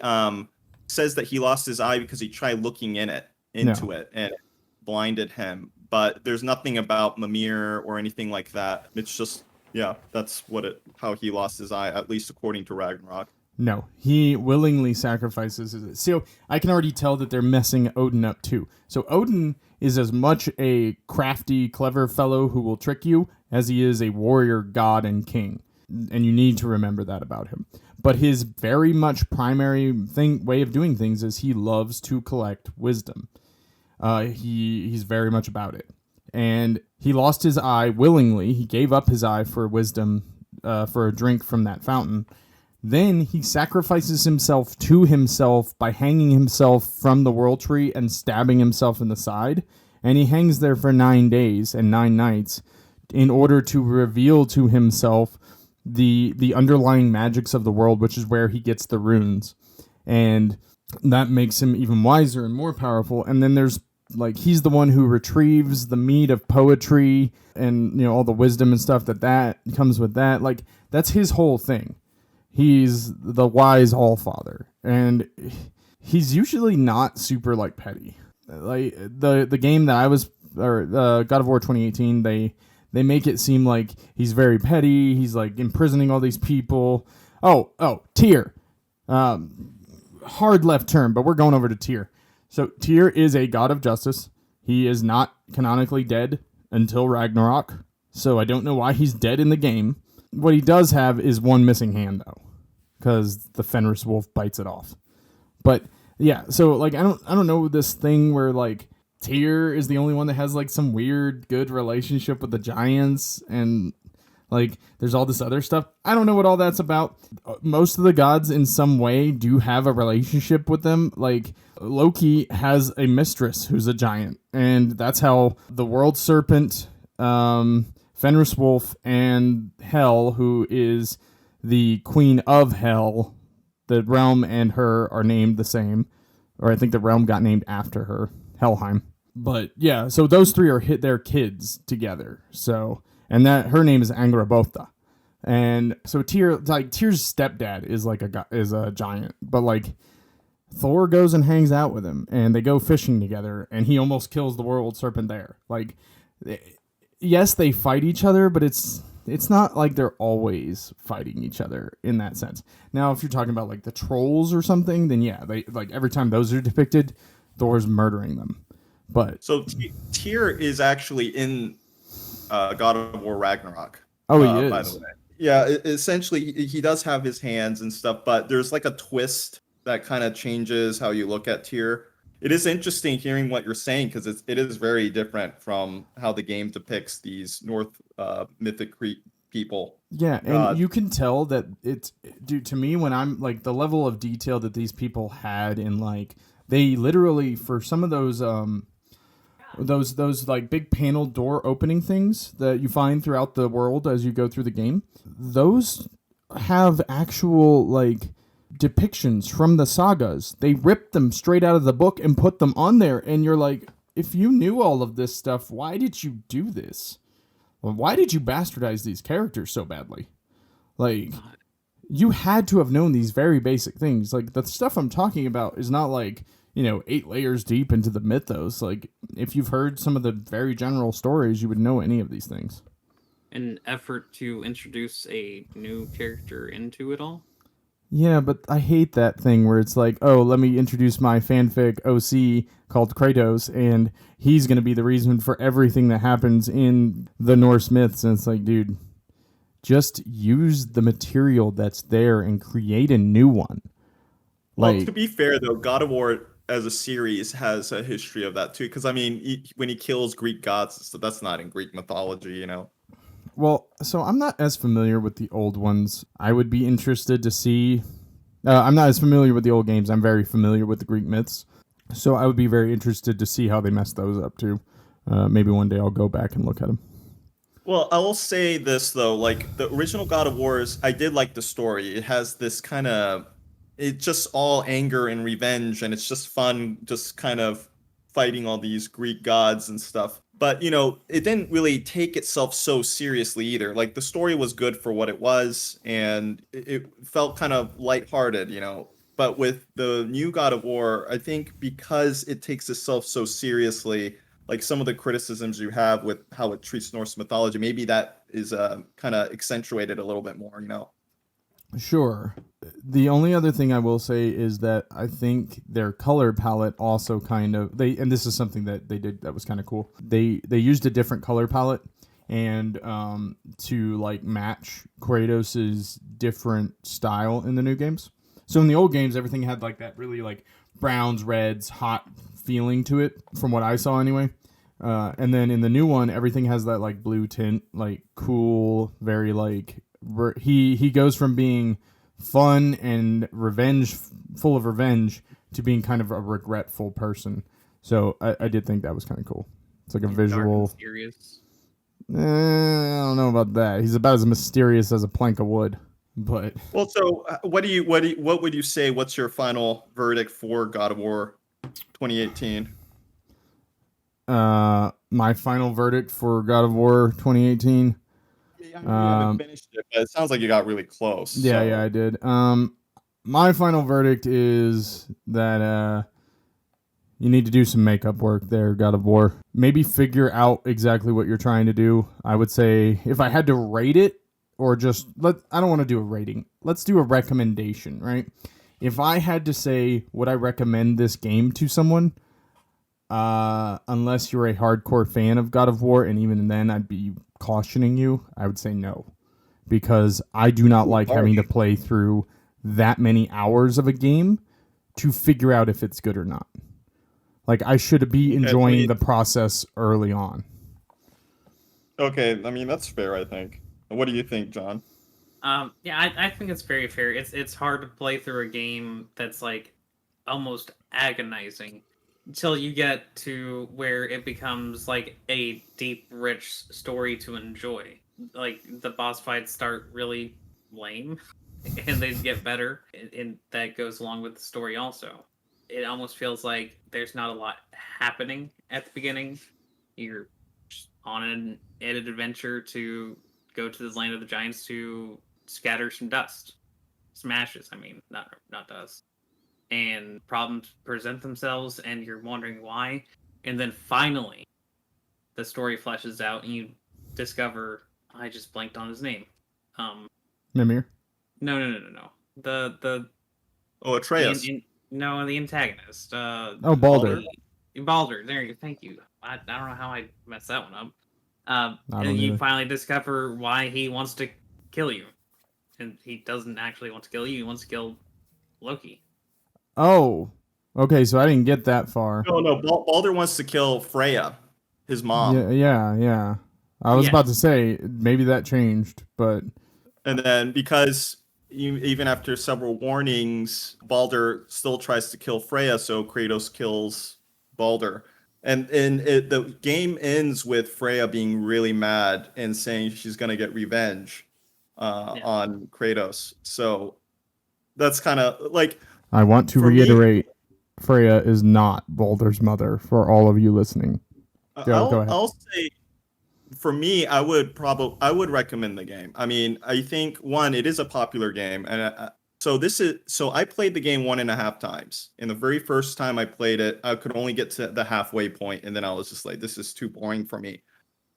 says that he lost his eye because he tried looking into it, and it blinded him. But there's nothing about Mimir or anything like that. It's just, that's how he lost his eye, at least according to Ragnarok. No, he willingly sacrifices it. So I can already tell that they're messing Odin up too. So Odin is as much a crafty, clever fellow who will trick you as he is a warrior god and king. And you need to remember that about him. But his very much primary way of doing things is he loves to collect wisdom. He's very much about it. And he lost his eye willingly. He gave up his eye for wisdom, for a drink from that fountain. Then he sacrifices himself to himself by hanging himself from the World Tree and stabbing himself in the side. And he hangs there for 9 days and 9 nights in order to reveal to himself the underlying magics of the world, which is where he gets the runes. And that makes him even wiser and more powerful. And then there's he's the one who retrieves the meat of poetry and, all the wisdom and stuff that comes with that. Like, that's his whole thing. He's the wise all-father, and he's usually not super petty. Like the game that I was, or God of War 2018, they make it seem like he's very petty. He's imprisoning all these people. Oh, Tyr. Hard left turn, but we're going over to Tyr. So Tyr is a god of justice. He is not canonically dead until Ragnarok, so I don't know why he's dead in the game. What he does have is one missing hand, though, because the Fenris wolf bites it off. But yeah, so I don't know this thing where Tyr is the only one that has like some weird good relationship with the giants, and like there's all this other stuff. I don't know what all that's about. Most of the gods in some way do have a relationship with them. Like Loki has a mistress who's a giant, and that's how the world serpent, Fenris Wolf, and Hel, who is the queen of Hell, the realm and her are named the same, or I think the realm got named after her, Helheim. But yeah, so those three are their kids together. So, and that her name is Angrboda. And so Tyr's stepdad is like a giant, but like Thor goes and hangs out with him, and they go fishing together, and he almost kills the world serpent there. Like, yes, they fight each other, but it's not like they're always fighting each other in that sense. Now, if you're talking about like the trolls or something, then yeah, they like every time those are depicted, Thor's murdering them. But So Tyr is actually in God of War Ragnarok. Oh, he is. By the way. Yeah, essentially he does have his hands and stuff, but there's like a twist that kind of changes how you look at Tyr. It is interesting hearing what you're saying because it is very different from how the game depicts these North mythic people. Yeah, and you can tell that it's, dude, to me, when I'm like the level of detail that these people had in like, they literally, for some of those like big panel door opening things that you find throughout the world as you go through the game, those have actual like depictions from the sagas. They ripped them straight out of the book and put them on there, and you're like, if you knew all of this stuff, why did you do this? Well, why did you bastardize these characters so badly? Like, you had to have known these very basic things. Like, the stuff I'm talking about is not like, 8 layers deep into the mythos. Like, if you've heard some of the very general stories, you would know any of these things. An effort to introduce a new character into it all? Yeah, but I hate that thing where it's like, oh, let me introduce my fanfic OC called Kratos, and he's going to be the reason for everything that happens in the Norse myths. And it's like, dude, just use the material that's there and create a new one. Well, to be fair, though, God of War as a series has a history of that, too. Because, I mean, when he kills Greek gods, that's not in Greek mythology, Well, so I'm not as familiar with the old ones. I would be interested to see. I'm not as familiar with the old games. I'm very familiar with the Greek myths. So I would be very interested to see how they mess those up too. Maybe one day I'll go back and look at them. Well, I will say this, though. Like, the original God of Wars, I did like the story. It has this kind of... It's just all anger and revenge, and it's just fun just kind of fighting all these Greek gods and stuff. But, it didn't really take itself so seriously either. Like, the story was good for what it was, and it felt kind of lighthearted, But with the new God of War, I think because it takes itself so seriously, like some of the criticisms you have with how it treats Norse mythology, maybe that is kind of accentuated a little bit more, Sure. The only other thing I will say is that I think their color palette also kind of and this is something that they did that was kind of cool. They used a different color palette and to like match Kratos's different style in the new games. So in the old games, everything had like that really like browns, reds, hot feeling to it, from what I saw anyway. And then in the new one, everything has that like blue tint, like cool, very like he goes from being fun and full of revenge, to being kind of a regretful person. So I did think that was kind of cool. It's like a visual. Dark and serious. I don't know about that. He's about as mysterious as a plank of wood. But well, so what would you say? What's your final verdict for God of War 2018? My final verdict for God of War 2018. You haven't finished it, but it sounds like you got really close. Yeah, I did. My final verdict is that you need to do some makeup work there, God of War. Maybe figure out exactly what you're trying to do. I would say if I had to rate it, or just I don't want to do a rating. Let's do a recommendation, right? If I had to say, would I recommend this game to someone? Unless you're a hardcore fan of God of War, and even then I'd be cautioning you, I would say no. Because I do not like having to play through that many hours of a game to figure out if it's good or not. Like I should be Okay, enjoying the process early on. okay, I mean that's fair, I think. What do you think, John? Yeah, I think it's very fair. It's hard to play through a game that's like almost agonizing until you get to where it becomes like a deep, rich story to enjoy. Like the boss fights start really lame, and they get better, and that goes along with the story also. It almost feels like there's not a lot happening at the beginning. You're just on an adventure to go to this land of the giants to scatter some dust, smashes. I mean, not dust. And problems present themselves, and you're wondering why. And then finally, the story fleshes out, and you discover I just blanked on his name. Mimir. No. The Oh, Atreus. no, the antagonist. Oh, Baldur. Baldur. There you. Thank you. I don't know how I messed that one up. I And don't you either. finally discover why he wants to kill you, and he doesn't actually want to kill you. He wants to kill Loki. Oh, okay. So I didn't get that far. No, Baldur wants to kill Freya, his mom. Yeah. I was Yeah. about to say maybe that changed, but And then because even after several warnings, Baldur still tries to kill Freya, so Kratos kills Baldur. And the game ends with Freya being really mad and saying she's gonna get revenge Yeah. on Kratos. So that's kind of like I want to for me. reiterate, Freya is not Baldur's mother. For all of you listening, go ahead. I'll say for me, I would recommend the game. I mean, I think one, it is a popular game, and so I played the game 1.5 times. And the very first time I played it, I could only get to the halfway point, and then I was just like, this is too boring for me.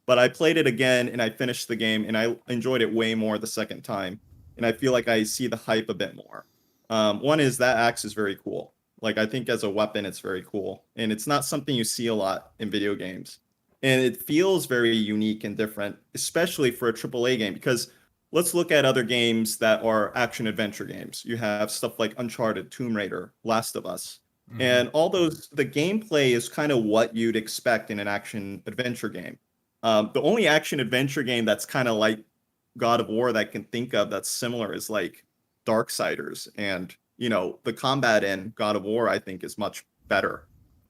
But I played it again, and I finished the game, and I enjoyed it way more the second time. And I feel like I see the hype a bit more. One is that axe is very cool. Like I think as a weapon, it's very cool, and it's not something you see a lot in video games. And it feels very unique and different, especially for a AAA game. Because let's look at other games that are action adventure games. You have stuff like Uncharted, Tomb Raider, Last of Us, and all those. The gameplay is kind of what you'd expect in an action adventure game. The only action adventure game that's kind of like God of War that I can think of that's similar is like Darksiders, and the combat in God of War I think is much better.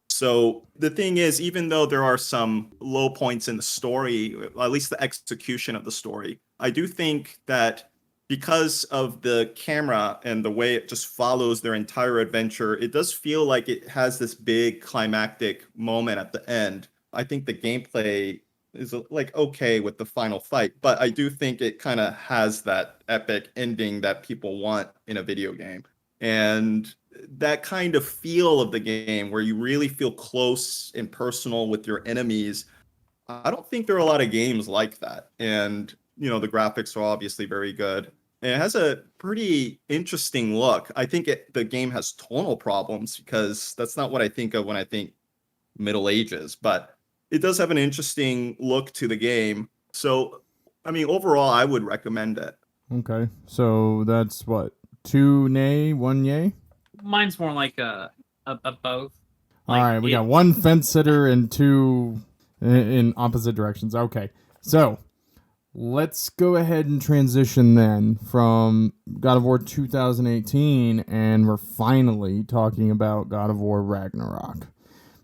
So the thing is, even though there are some low points in the story, at least the execution of the story, I do think that because of the camera and the way it just follows their entire adventure, it does feel like it has this big climactic moment at the end. I think the gameplay is like okay with the final fight, but I do think it kind of has that epic ending that people want in a video game. And that kind of feel of the game where you really feel close and personal with your enemies, I don't think there are a lot of games like that. And the graphics are obviously very good, and it has a pretty interesting look. I think the game has tonal problems because that's not what I think of when I think Middle Ages, but it does have an interesting look to the game. So I mean, overall I would recommend it. Okay, so that's what, 2 nay, 1 yay. Mine's more like a both. All right, we got 1 fence sitter and 2 in opposite directions. Okay, so let's go ahead and transition then from God of War 2018, and we're finally talking about God of War Ragnarok.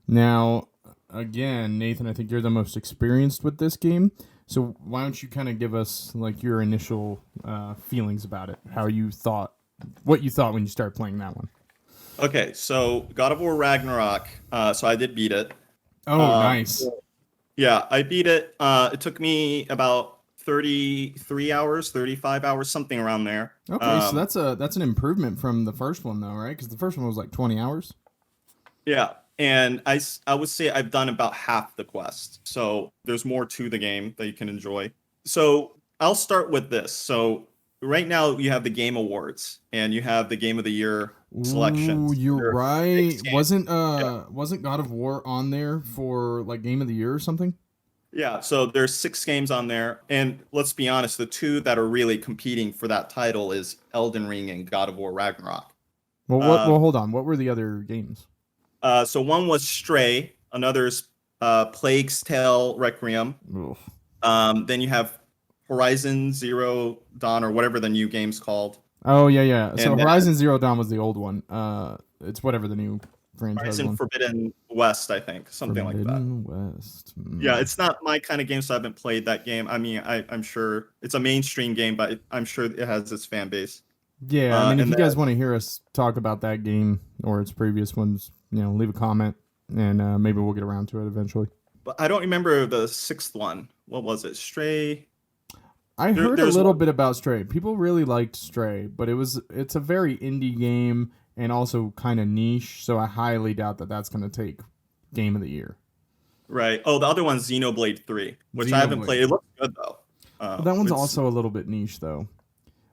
Now, again, Nathan, I think you're the most experienced with this game, so why don't you kind of give us like your initial feelings about it, what you thought when you started playing that one. Okay, so God of War Ragnarok. So I did beat it. Oh, nice. Yeah, I beat it. It took me about 33 hours, 35 hours, something around there. Okay, so that's an improvement from the first one, though, right? Because the first one was like 20 hours. Yeah, and I would say I've done about half the quest. So there's more to the game that you can enjoy. So I'll start with this. So right now you have the Game Awards, and you have the Game of the Year selections. Ooh, you're right. 6 games. Wasn't God of War on there for like Game of the Year or something? Yeah, so there's 6 games on there, and let's be honest, the 2 that are really competing for that title is Elden Ring and God of War Ragnarok. Well, hold on. What were the other games? So one was Stray, another's Plague's Tale Requiem. Oof. Then you have Horizon Zero Dawn or whatever the new game's called. Oh yeah. So And then Horizon Zero Dawn was the old one. It's whatever the new franchise Horizon one. Forbidden West, I think, something like that. Forbidden West. Yeah, it's not my kind of game, so I haven't played that game. I mean, I'm sure it's a mainstream game, but I'm sure it has its fan base. Yeah, I mean, if and you guys want to hear us talk about that game or its previous ones, leave a comment, and maybe we'll get around to it eventually. But I don't remember the sixth one. What was it? Stray? I heard a there's little one- bit about Stray. People really liked Stray, but it's a very indie game and also kind of niche, so I highly doubt that that's going to take Game of the Year. Right. Oh, the other one's Xenoblade 3, which I haven't Xenoblade. played. It looks good, though. But that one's it's- also a little bit niche, though.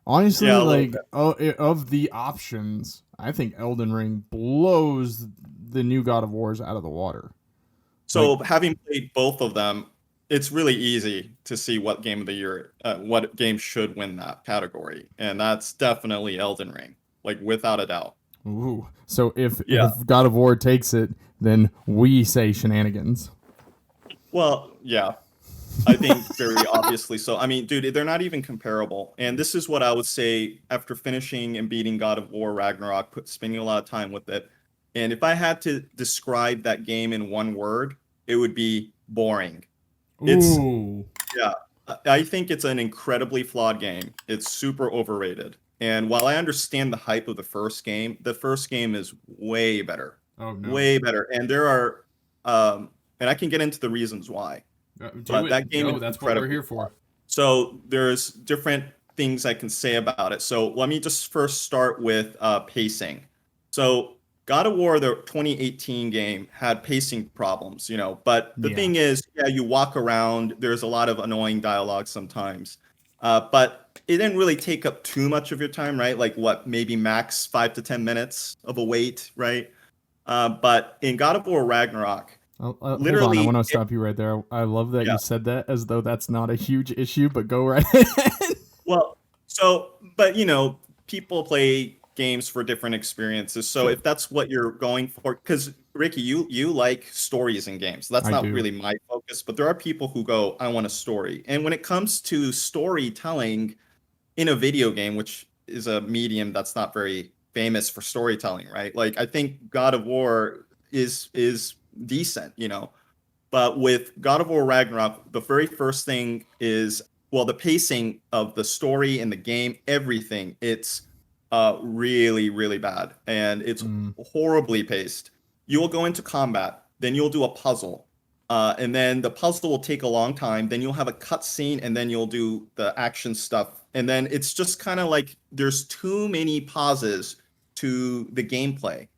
Honestly, Yeah, a little like of the options, I think Elden Ring blows the new God of Wars out of the water. So having played both of them, it's really easy to see what game of the year, what game should win that category, and that's definitely Elden Ring, like without a doubt. Ooh. So if Yeah. God of War takes it, then we say shenanigans. Well, yeah, I think very obviously so. I mean, dude, they're not even comparable. And this is what I would say after finishing and beating God of War Ragnarok, spending a lot of time with it. And if I had to describe that game in one word, it would be boring. It's- Ooh. I think it's an incredibly flawed game. It's super overrated. And while I understand the hype of the first game is way better. Oh no. Way better. And there are and I can get into the reasons why. But that game is That's what we're incredible. here for. So there's different things I can say about it. So let me just first start with pacing. So God of War, the 2018 game, had pacing problems, but the Yeah. thing is, yeah, you walk around, there's a lot of annoying dialogue sometimes. But it didn't really take up too much of your time, right? Like maybe max 5 to 10 minutes of a wait, right? But in God of War Ragnarok, Hold on, literally, I want to stop you right there. I love that Yeah. you said that as though that's not a huge issue, but go right ahead. well, but people play games for different experiences. So Sure. if that's what you're going for, because Ricky, you like stories in games. That's I not do. really my focus, but there are people who go, I want a story. And when it comes to storytelling in a video game, which is a medium that's not very famous for storytelling, right? Like I think God of War is decent, But with God of War Ragnarok, the very first thing is, the pacing of the story and the game, everything, it's really, really bad. And it's horribly paced. You will go into combat, then you'll do a puzzle. And then the puzzle will take a long time. Then you'll have a cutscene, and then you'll do the action stuff. And then it's just kind of like there's too many pauses to the gameplay.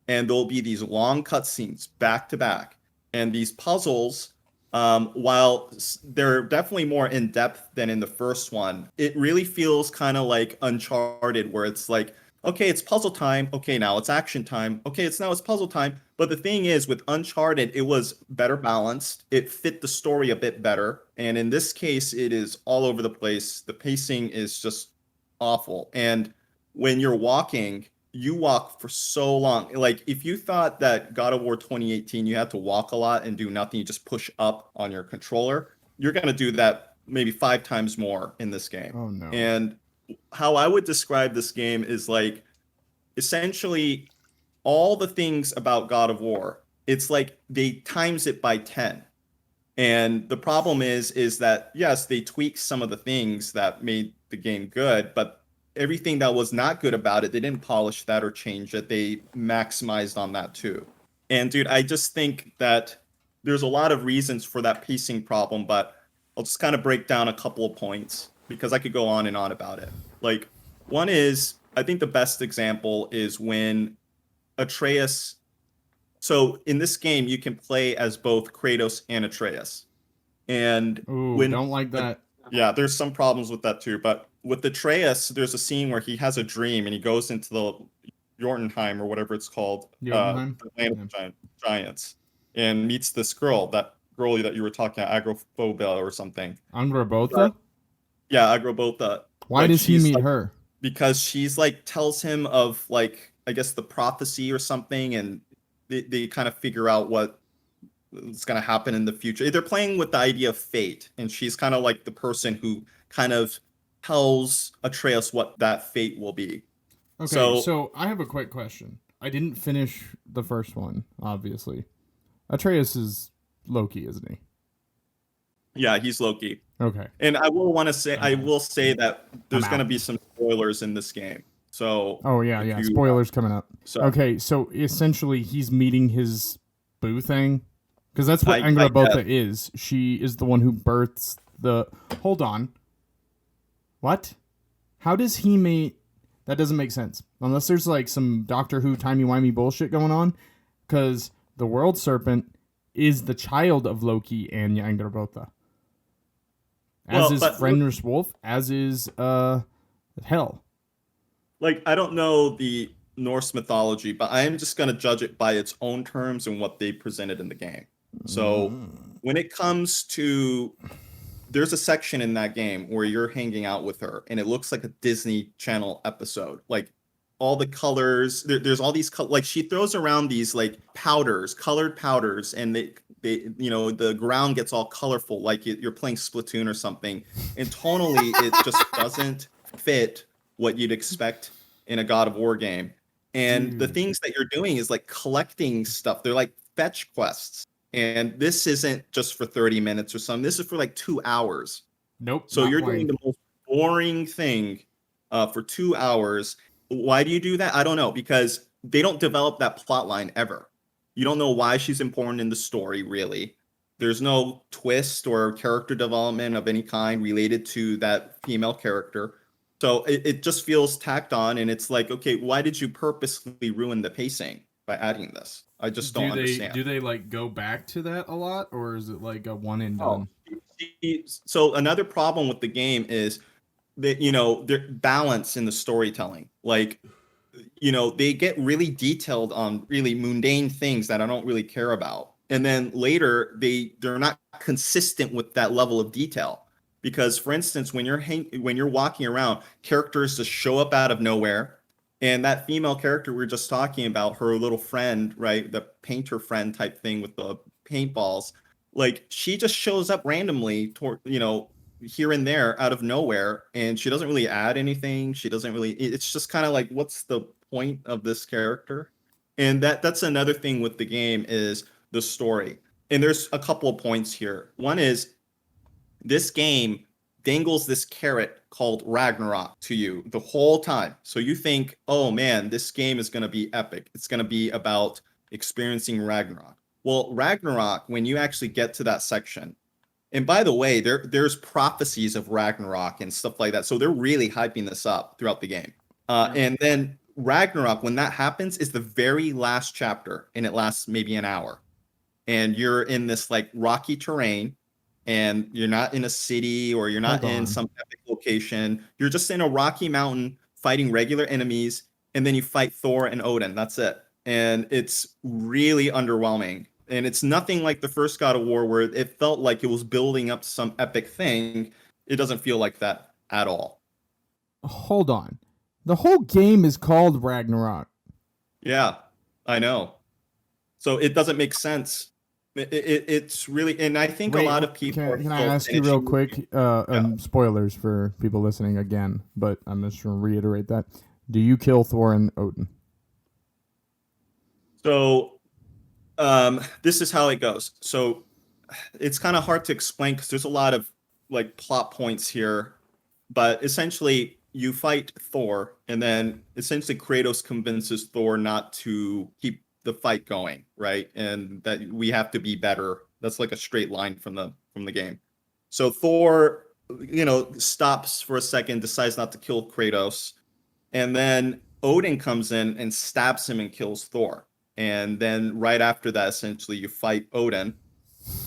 And there'll be these long cutscenes back to back. And these puzzles, while they're definitely more in depth than in the first one, it really feels kind of like Uncharted, where it's like, okay, it's puzzle time. Okay, now it's action time. Okay, it's puzzle time. But the thing is, with Uncharted, it was better balanced. It fit the story a bit better. And in this case, it is all over the place. The pacing is just awful. And when you're walking, you walk for so long. Like if you thought that God of War 2018, you had to walk a lot and do nothing, you just push up on your controller, you're going to do that maybe 5 times more in this game. Oh no. And how I would describe this game is like essentially all the things about God of War, it's like they times it by 10. And the problem is that yes, they tweaked some of the things that made the game good, but everything that was not good about it, they didn't polish that or change it. They maximized on that too. And dude, I just think that there's a lot of reasons for that pacing problem, but I'll just kind of break down a couple of points because I could go on and on about it. Like one is, I think the best example is when Atreus. So in this game, you can play as both Kratos and Atreus. And Ooh, don't like that. yeah, there's some problems with that too. But with Atreus, there's a scene where he has a dream and he goes into the Jotunheim or whatever it's called, Jotunheim? the land of giants, and meets this girl that you were talking about, Agrophobia or something. Angrabotha? Yeah, Agrabotha. Why Like, does he she's meet like- her? Because she's like tells him of like I guess the prophecy or something, and they kind of figure out what's going to happen in the future. They're playing with the idea of fate, and she's kind of like the person who kind of tells Atreus what that fate will be. Okay, so I have a quick question. I didn't finish the first one, obviously. Atreus is Loki, isn't he? Yeah, he's Loki. Okay. And I will say that there's I'm going to out. be some spoilers in this game. So Oh yeah, if yeah. you, Spoilers coming up. so Okay, so essentially he's meeting his boo thing, because that's what I guess. Angrabotha is. She is the one who births the. Hold on. What? How does he meet? That doesn't make sense unless there's like some Doctor Who timey wimey bullshit going on, because the World Serpent is the child of Loki and Angrabotha. As Well, is but Fenris Wolf, as is Hel. like I don't know the Norse mythology, but I am just going to judge it by its own terms and what they presented in the game. So when it comes to, there's a section in that game where you're hanging out with her and it looks like a Disney Channel episode. Like all the colors, there's all these like she throws around these like powders, colored powders, and they the ground gets all colorful like you're playing Splatoon or something. And tonally it just doesn't fit what you'd expect in a God of War game. And the Dude. things that you're doing is like collecting stuff. They're like fetch quests. And this isn't just for 30 minutes or something. This is for like 2 hours. Nope. So not you're playing. doing the most boring thing for 2 hours. Why do you do that? I don't know, because they don't develop that plot line ever. You don't know why she's important in the story, really. There's no twist or character development of any kind related to that female character. So it just feels tacked on, and it's like, okay, why did you purposely ruin the pacing by adding this? I just don't understand. Do they like go back to that a lot, or is it like a one and done? So another problem with the game is that their balance in the storytelling. Like they get really detailed on really mundane things that I don't really care about, and then later they're not consistent with that level of detail. Because, for instance, when you're walking around, characters just show up out of nowhere, and that female character we were just talking about, her little friend, right, the painter friend type thing with the paintballs, like she just shows up randomly toward here and there out of nowhere, and she doesn't really add anything. She doesn't really. It's just kind of like, what's the point of this character? And that's another thing with the game is the story. And there's a couple of points here. One is, this game dangles this carrot called Ragnarok to you the whole time. So you think, oh man, this game is going to be epic. It's going to be about experiencing Ragnarok. Well, Ragnarok, when you actually get to that section, and by the way, there's prophecies of Ragnarok and stuff like that. So they're really hyping this up throughout the game. And then Ragnarok, when that happens, is the very last chapter, and it lasts maybe an hour. And you're in this like rocky terrain, and you're not in a city, or you're not in some epic location. You're just in a rocky mountain fighting regular enemies, and then you fight Thor and Odin. That's it. And it's really underwhelming. And it's nothing like the first God of War, where it felt like it was building up to some epic thing. It doesn't feel like that at all. Hold on. The whole game is called Ragnarok. Yeah, I know. So it doesn't make sense. It's really, and I think a lot of people. Can I ask you real quick? Spoilers for people listening again, but I'm just going to reiterate that. Do you kill Thor and Odin? So, this is how it goes. So, it's kind of hard to explain because there's a lot of like plot points here, but essentially you fight Thor, and then essentially Kratos convinces Thor not to keep the fight going, right? And that we have to be better. That's like a straight line from the game. So Thor, stops for a second, decides not to kill Kratos, and then Odin comes in and stabs him and kills Thor. And then right after that, essentially you fight Odin.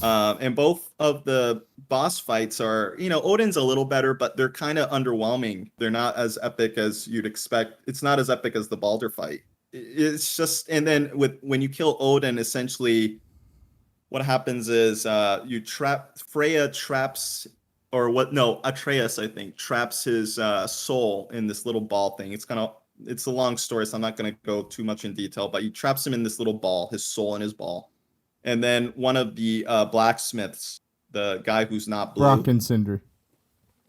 And both of the boss fights are, Odin's a little better, but they're kind of underwhelming. They're not as epic as you'd expect. It's not as epic as the Baldur fight. It's just, and then when you kill Odin, essentially what happens is Atreus, I think, traps his soul in this little ball thing. It's kind of it's a long story, so I'm not going to go too much in detail, but he traps him in this little ball, his soul in his ball. And then one of the blacksmiths, the guy who's not blue. Brock and Sindri.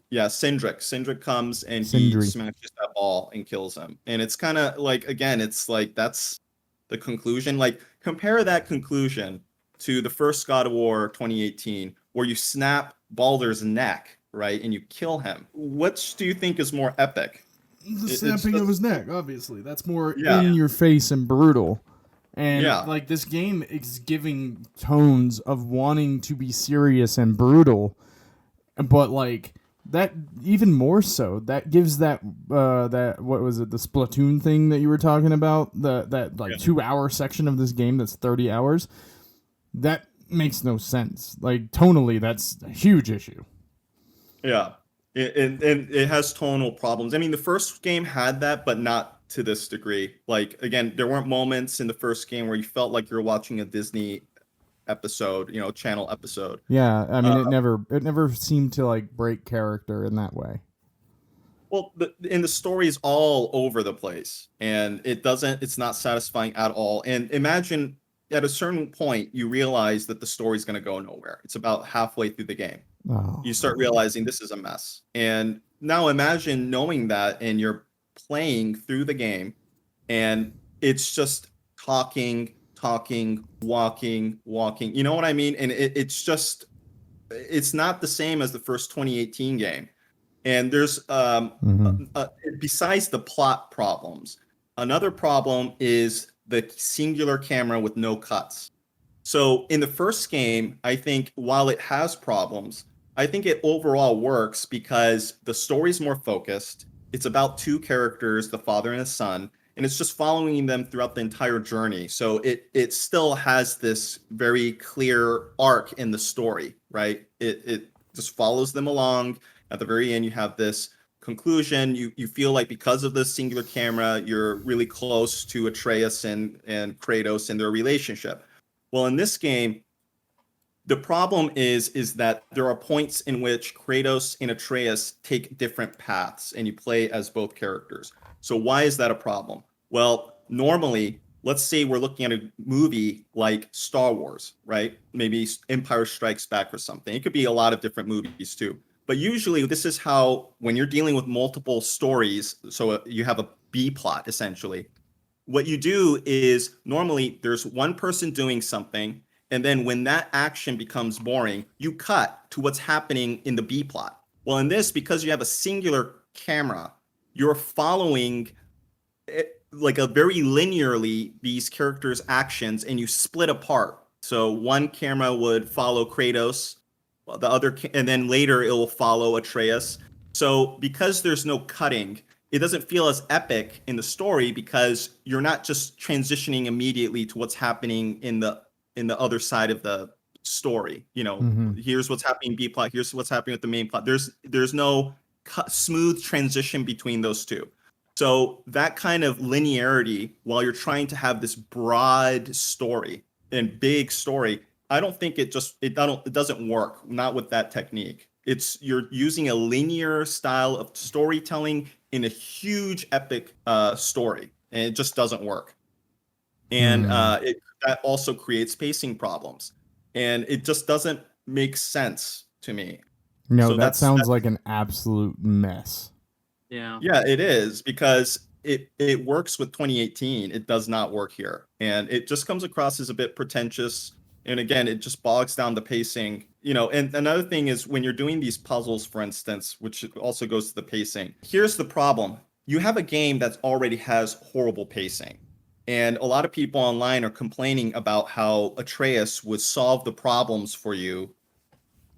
Yeah, Sindrick. Sindrick comes and Sindri. he smashes that ball and kills him. And it's kind of like, again, it's like that's the conclusion. Like, compare that conclusion to the first God of War 2018, where you snap Baldur's neck, right, and you kill him. Which do you think is more epic? The snapping of his neck, obviously. That's more in your face and brutal. And Yeah. like this game is giving tones of wanting to be serious and brutal, but like that even more so. That gives that that what was it, the Splatoon thing that you were talking about, that 2-hour section of this game that's 30 hours. That makes no sense. Like tonally, that's a huge issue. Yeah. And it has tonal problems. I mean, the first game had that, but not to this degree. Like, again, there weren't moments in the first game where you felt like you're watching a Disney episode, channel episode. Yeah, I mean, it never seemed to like break character in that way. Well, the story is all over the place, and it's not satisfying at all. And imagine at a certain point, you realize that the story's going to go nowhere. It's about halfway through the game. Oh. You start realizing this is a mess. And now imagine knowing that, and you're playing through the game, and it's just talking, walking. You know what I mean? And it's not the same as the first 2018 game. And there's besides the plot problems, another problem is the singular camera with no cuts. So in the first game, I think while it has problems, I think it overall works because the story's more focused. It's about two characters, the father and his son, and it's just following them throughout the entire journey. So it still has this very clear arc in the story, right? It just follows them along. At the very end, you have this conclusion. You feel like because of the singular camera, you're really close to Atreus and Kratos and their relationship. Well, in this game, the problem is that there are points in which Kratos and Atreus take different paths, and you play as both characters. So why is that a problem? Well, normally, let's say we're looking at a movie like Star Wars, right? Maybe Empire Strikes Back or something. It could be a lot of different movies too. But usually this is how, when you're dealing with multiple stories, so you have a B plot essentially, what you do is normally there's one person doing something, and then when that action becomes boring, you cut to what's happening in the B plot. Well, in this, because you have a singular camera, you're following like a very linearly these characters' actions, and you split apart. So one camera would follow Kratos, the other, and then later it will follow Atreus. So because there's no cutting, it doesn't feel as epic in the story because you're not just transitioning immediately to what's happening in the other side of the story. Here's what's happening in B plot. Here's what's happening with the main plot. There's no smooth transition between those two. So that kind of linearity, while you're trying to have this broad story and big story, I don't think it doesn't work. Not with that technique. You're using a linear style of storytelling in a huge epic story, and it just doesn't work. And that also creates pacing problems, and it just doesn't make sense to me. No, so that sounds like an absolute mess. Yeah, it is, because it works with 2018. It does not work here, and it just comes across as a bit pretentious. And again, it just bogs down the pacing. And another thing is when you're doing these puzzles, for instance, which also goes to the pacing. Here's the problem. You have a game that already has horrible pacing. And a lot of people online are complaining about how Atreus would solve the problems for you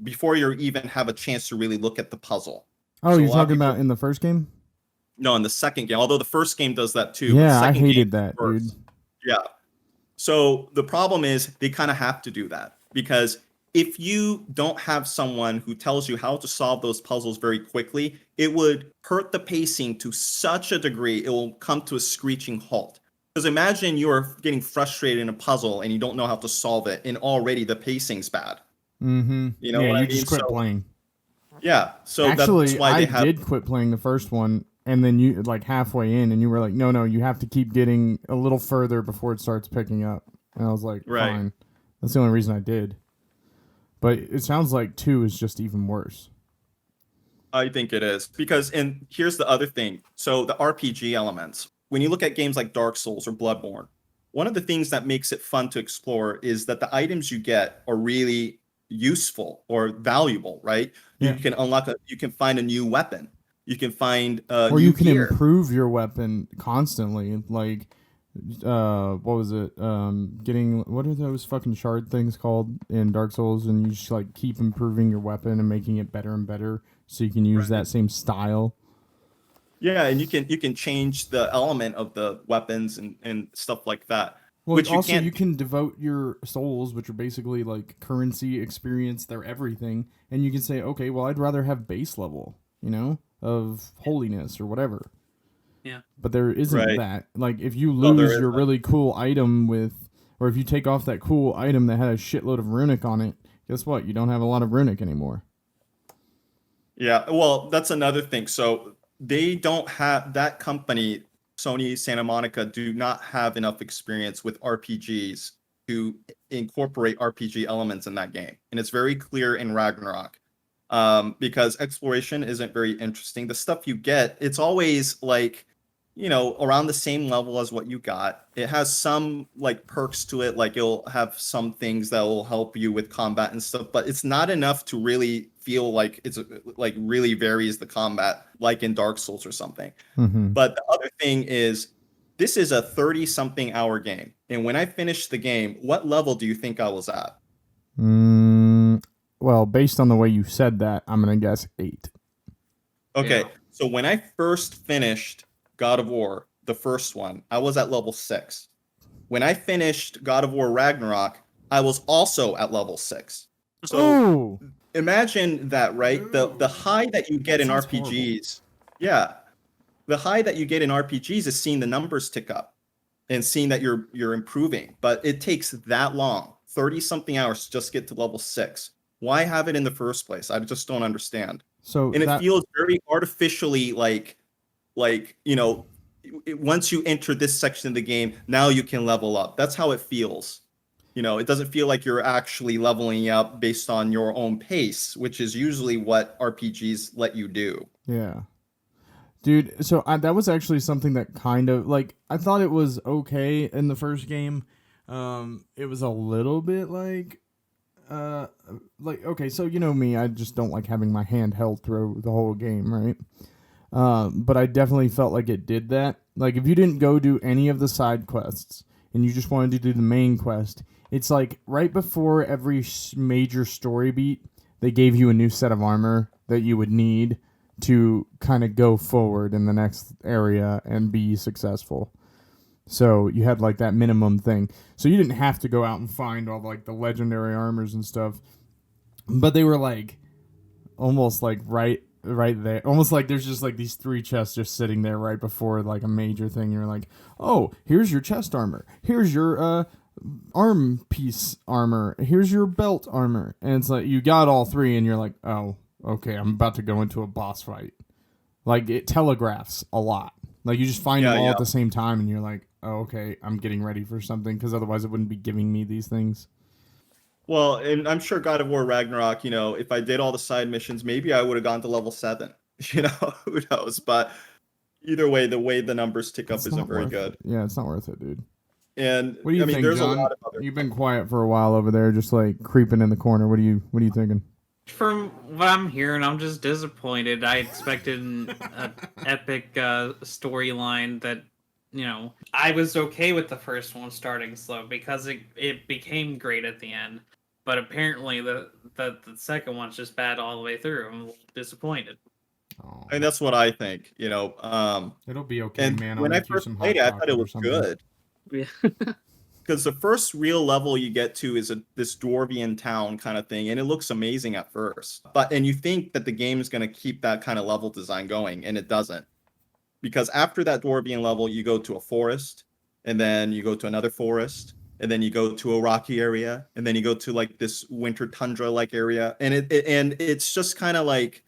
before you even have a chance to really look at the puzzle. Oh, so you're talking about in the first game? No, in the second game. Although the first game does that too. Yeah, I hated that, dude. Yeah. So the problem is they kind of have to do that, because if you don't have someone who tells you how to solve those puzzles very quickly, it would hurt the pacing to such a degree it will come to a screeching halt. Because imagine you're getting frustrated in a puzzle and you don't know how to solve it, and already the pacing's bad. Mm-hmm. You know what I mean? Just quit playing. Yeah. So actually, that's why I did quit playing the first one and then you like halfway in, and you were like, no, you have to keep getting a little further before it starts picking up. And I was like, Right. fine. That's the only reason I did. But it sounds like 2 is just even worse. I think it is because, and here's the other thing. So the RPG elements, when you look at games like Dark Souls or Bloodborne, one of the things that makes it fun to explore is that the items you get are really useful or valuable, right? Yeah. You can unlock you can find a new weapon. You can find Or new you can gear. improve your weapon constantly. Like, what was it? Getting, what are those fucking shard things called in Dark Souls? And you just like keep improving your weapon and making it better and better, so you can use that same style. Yeah, and you can change the element of the weapons and stuff like that. Well, Which also you can't. you can devote your souls, which are basically like currency, experience, they're everything, and you can say, okay, well, I'd rather have base level, of holiness or whatever. Yeah. But there isn't Right. that. Like, if you No, there lose your isn't. really cool item or if you take off that cool item that had a shitload of runic on it, guess what? You don't have a lot of runic anymore. Yeah, well, that's another thing. So they don't have that company, Sony Santa Monica, do not have enough experience with RPGs to incorporate RPG elements in that game. And it's very clear in Ragnarok. Because exploration isn't very interesting. The stuff you get, it's always like, around the same level as what you got. It has some like perks to it, like it'll have some things that will help you with combat and stuff, but it's not enough to really feel like it's like really varies the combat like in Dark Souls or something. Mm-hmm. But the other thing is this is a 30 something hour game. And when I finished the game, what level do you think I was at? Well, based on the way you said that, I'm going to guess 8. Okay, Yeah. so when I first finished God of War, the first one, I was at level 6. When I finished God of War Ragnarok, I was also at level 6. So imagine that, right? The high that you get in That sounds RPGs, yeah, the high that you get in RPGs is seeing the numbers tick up and seeing that you're improving. But it takes that long, 30 something hours to just get to level 6. Why have it in the first place? I just don't understand. So And it feels very artificially like once you enter this section of the game, now you can level up. That's how it feels. It doesn't feel like you're actually leveling up based on your own pace, which is usually what RPGs let you do. Yeah. Dude, so that was actually something that kind of, like, I thought it was okay in the first game. It was a little bit okay, so you know me, I just don't like having my hand held through the whole game, right? But I definitely felt like it did that. Like, if you didn't go do any of the side quests and you just wanted to do the main quest, it's like right before every major story beat, they gave you a new set of armor that you would need to kind of go forward in the next area and be successful. So you had like that minimum thing. So you didn't have to go out and find all like the legendary armors and stuff. But they were like almost like right there. Almost like there's just like these 3 chests just sitting there right before like a major thing. You're like, "Oh, here's your chest armor. Here's your arm piece armor. Here's your belt armor." And it's like you got all 3 and you're like, "Oh, okay, I'm about to go into a boss fight." Like, it telegraphs a lot. Like, you just find them all at the same time and you're like, "Oh, okay, I'm getting ready for something," because otherwise it wouldn't be giving me these things. Well, and I'm sure God of War Ragnarok, if I did all the side missions, maybe I would have gone to level 7. Who knows? But either way, the way the numbers tick up isn't very good. Yeah, it's not worth it, dude. And What do you think, there's John? a lot of other. You've been quiet for a while over there, just like creeping in the corner. What are you thinking? From what I'm hearing, I'm just disappointed. I expected an epic storyline that, I was okay with the first one starting slow because it became great at the end. But apparently the second one's just bad all the way through. I'm a little disappointed. Oh. And that's what I think, It'll be okay, and man. when I first played it, I thought it was good. Yeah. Because the first real level you get to is this dwarvian town kind of thing, and it looks amazing at first. And you think that the game is going to keep that kind of level design going, and it doesn't. Because after that dwarvian level, you go to a forest, and then you go to another forest, and then you go to a rocky area, and then you go to like this winter tundra-like area, and it's just kind of like,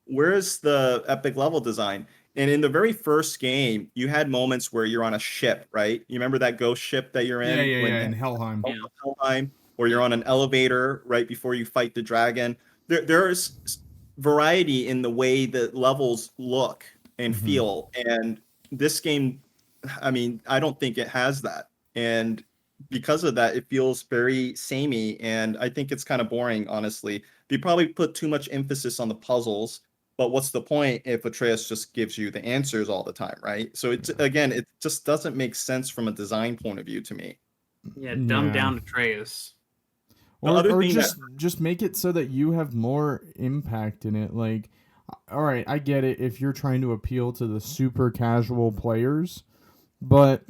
where's the epic level design? And in the very first game, you had moments where you're on a ship, right? You remember that ghost ship that you're in In Helheim. Yeah. Helheim, or you're on an elevator right before you fight the dragon. There's variety in the way the levels look and Mhm. feel. And this game, I mean, I don't think it has that. And because of that, it feels very samey. And I think it's kind of boring, honestly. They probably put too much emphasis on the puzzles. But what's the point if Atreus just gives you the answers all the time, right? So it's again, it just doesn't make sense from a design point of view to me. Yeah, dumb down Atreus. The other Or thing just make it so that you have more impact in it. Like, all right, I get it if you're trying to appeal to the super casual players, but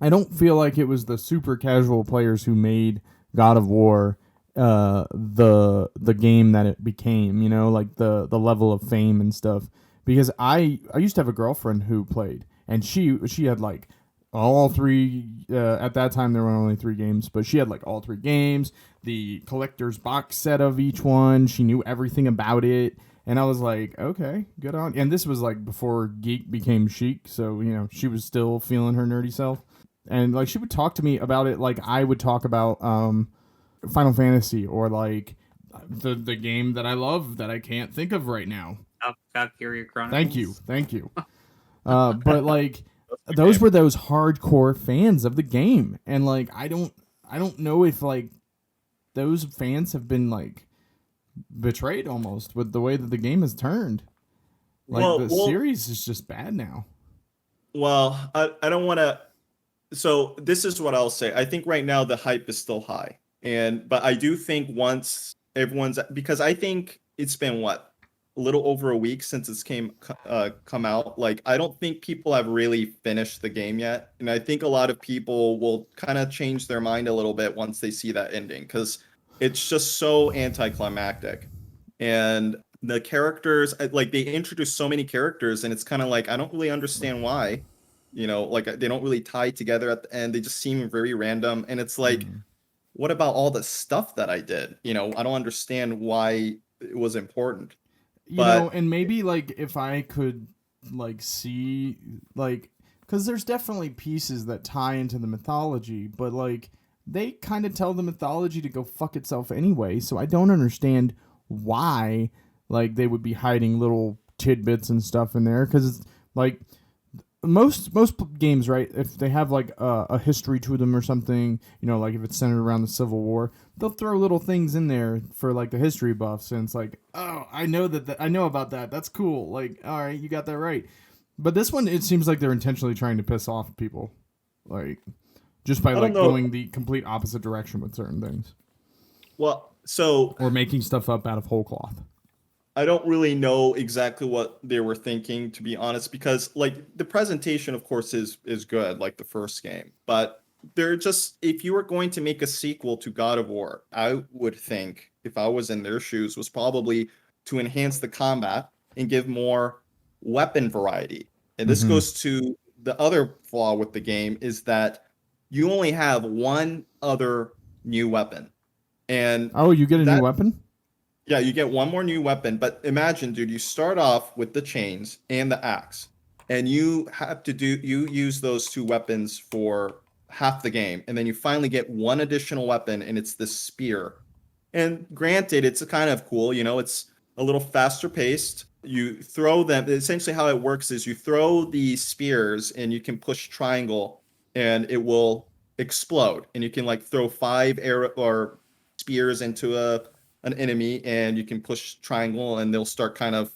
I don't feel like it was the super casual players who made God of War the game that it became, you know, like the level of fame and stuff. Because I used to have a girlfriend who played, and she had like all three. At that time, there were only 3 games, but she had like all 3 games, the collector's box set of each one. She knew everything about it, and I was like, okay, good on. And this was like before geek became chic, so you know she was still feeling her nerdy self, and like she would talk to me about it like I would talk about Final Fantasy, or like the game that I love that I can't think of right now. Valkyria Chronicles. Thank you. But like those were those hardcore fans of the game, and like I don't know if like those fans have been like betrayed almost with the way that the game has turned. Like the series is just bad now. Well, I don't want to. So this is what I'll say. I think right now the hype is still high, but I do think once everyone's, because I think it's been what, a little over a week since it's come out. Like I don't think people have really finished the game yet, and I think a lot of people will kind of change their mind a little bit once they see that ending, because it's just so anticlimactic. And the characters, like they introduce so many characters, and it's kind of like I don't really understand why. Like they don't really tie together at the end. They just seem very random. And it's like, what about all the stuff that I did? I don't understand why it was important. And maybe like if I could like see like, because there's definitely pieces that tie into the mythology, but like they kind of tell the mythology to go fuck itself anyway. So I don't understand why like they would be hiding little tidbits and stuff in there, because it's like most games, right, if they have like a history to them or something, like if it's centered around the Civil War, they'll throw little things in there for like the history buffs, and it's like, oh, I know I know about that, that's cool, like, all right, you got that right. But this one, it seems like they're intentionally trying to piss off people, like just by like going the complete opposite direction with certain things. Well, or making stuff up out of whole cloth. I don't really know exactly what they were thinking, to be honest, because like the presentation, of course, is good, like the first game. But they're just, if you were going to make a sequel to God of War, I would think, if I was in their shoes, was probably to enhance the combat and give more weapon variety. And this goes to the other flaw with the game, is that you only have one other new weapon. And you get a new weapon? Yeah, you get one more new weapon, but imagine, dude, you start off with the chains and the axe, and you use those 2 weapons for half the game, and then you finally get one additional weapon, and it's the spear. And granted, it's kind of cool, it's a little faster paced. You throw them, essentially how it works is you throw the spears and you can push triangle and it will explode, and you can like throw 5 arrow or spears into an enemy, and you can push triangle and they'll start kind of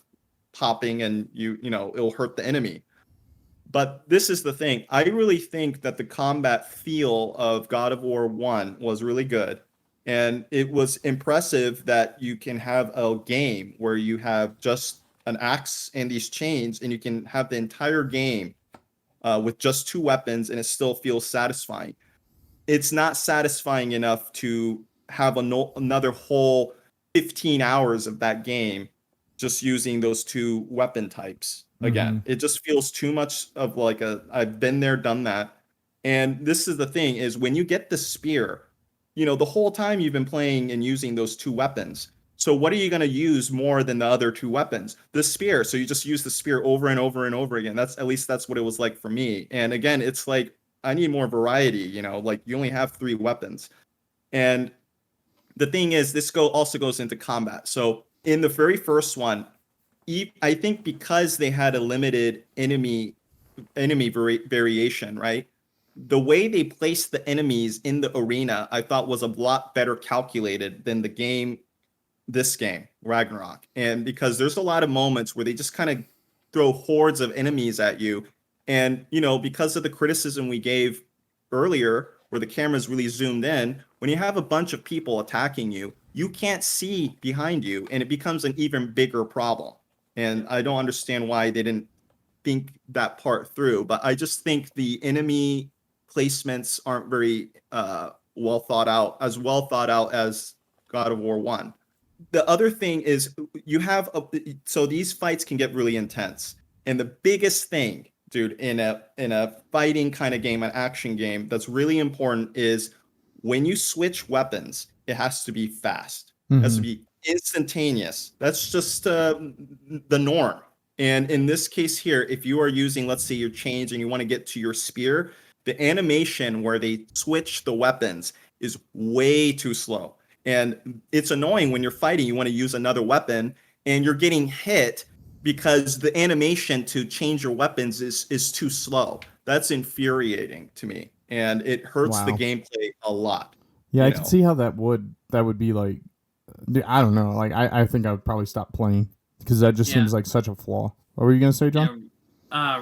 popping, and it'll hurt the enemy. But this is the thing. I really think that the combat feel of God of War 1 was really good. And it was impressive that you can have a game where you have just an axe and these chains, and you can have the entire game with just 2 weapons, and it still feels satisfying. It's not satisfying enough to have another whole 15 hours of that game just using those 2 weapon types again. It just feels too much of like I've been there, done that. And this is the thing, is when you get the spear, the whole time you've been playing and using those 2 weapons. So what are you going to use more than the other two weapons? The spear. So you just use the spear over and over and over again. That's, at least that's what it was like for me. And again, it's like I need more variety, you know, like you only have 3 weapons. And the thing is, this also goes into combat. So in the very first one, I think because they had a limited variation, right? The way they placed the enemies in the arena, I thought was a lot better calculated than this game, Ragnarok. And because there's a lot of moments where they just kind of throw hordes of enemies at you. And, you know, because of the criticism we gave earlier, where the camera's really zoomed in, when you have a bunch of people attacking you, you can't see behind you, and it becomes an even bigger problem. And I don't understand why they didn't think that part through, but I just think the enemy placements aren't very well thought out as God of War 1. The other thing is so these fights can get really intense. And the biggest thing, dude, in a fighting kind of game, an action game, that's really important is when you switch weapons, it has to be fast. It has to be instantaneous. That's just the norm. And in this case here, if you are using, let's say, your chains and you want to get to your spear, the animation where they switch the weapons is way too slow. And it's annoying when you're fighting, you want to use another weapon and you're getting hit because the animation to change your weapons is too slow. That's infuriating to me. And it hurts the gameplay a lot. Yeah, I can see how that would be like, I don't know. Like, I think I would probably stop playing because that just seems like such a flaw. What were you going to say, John?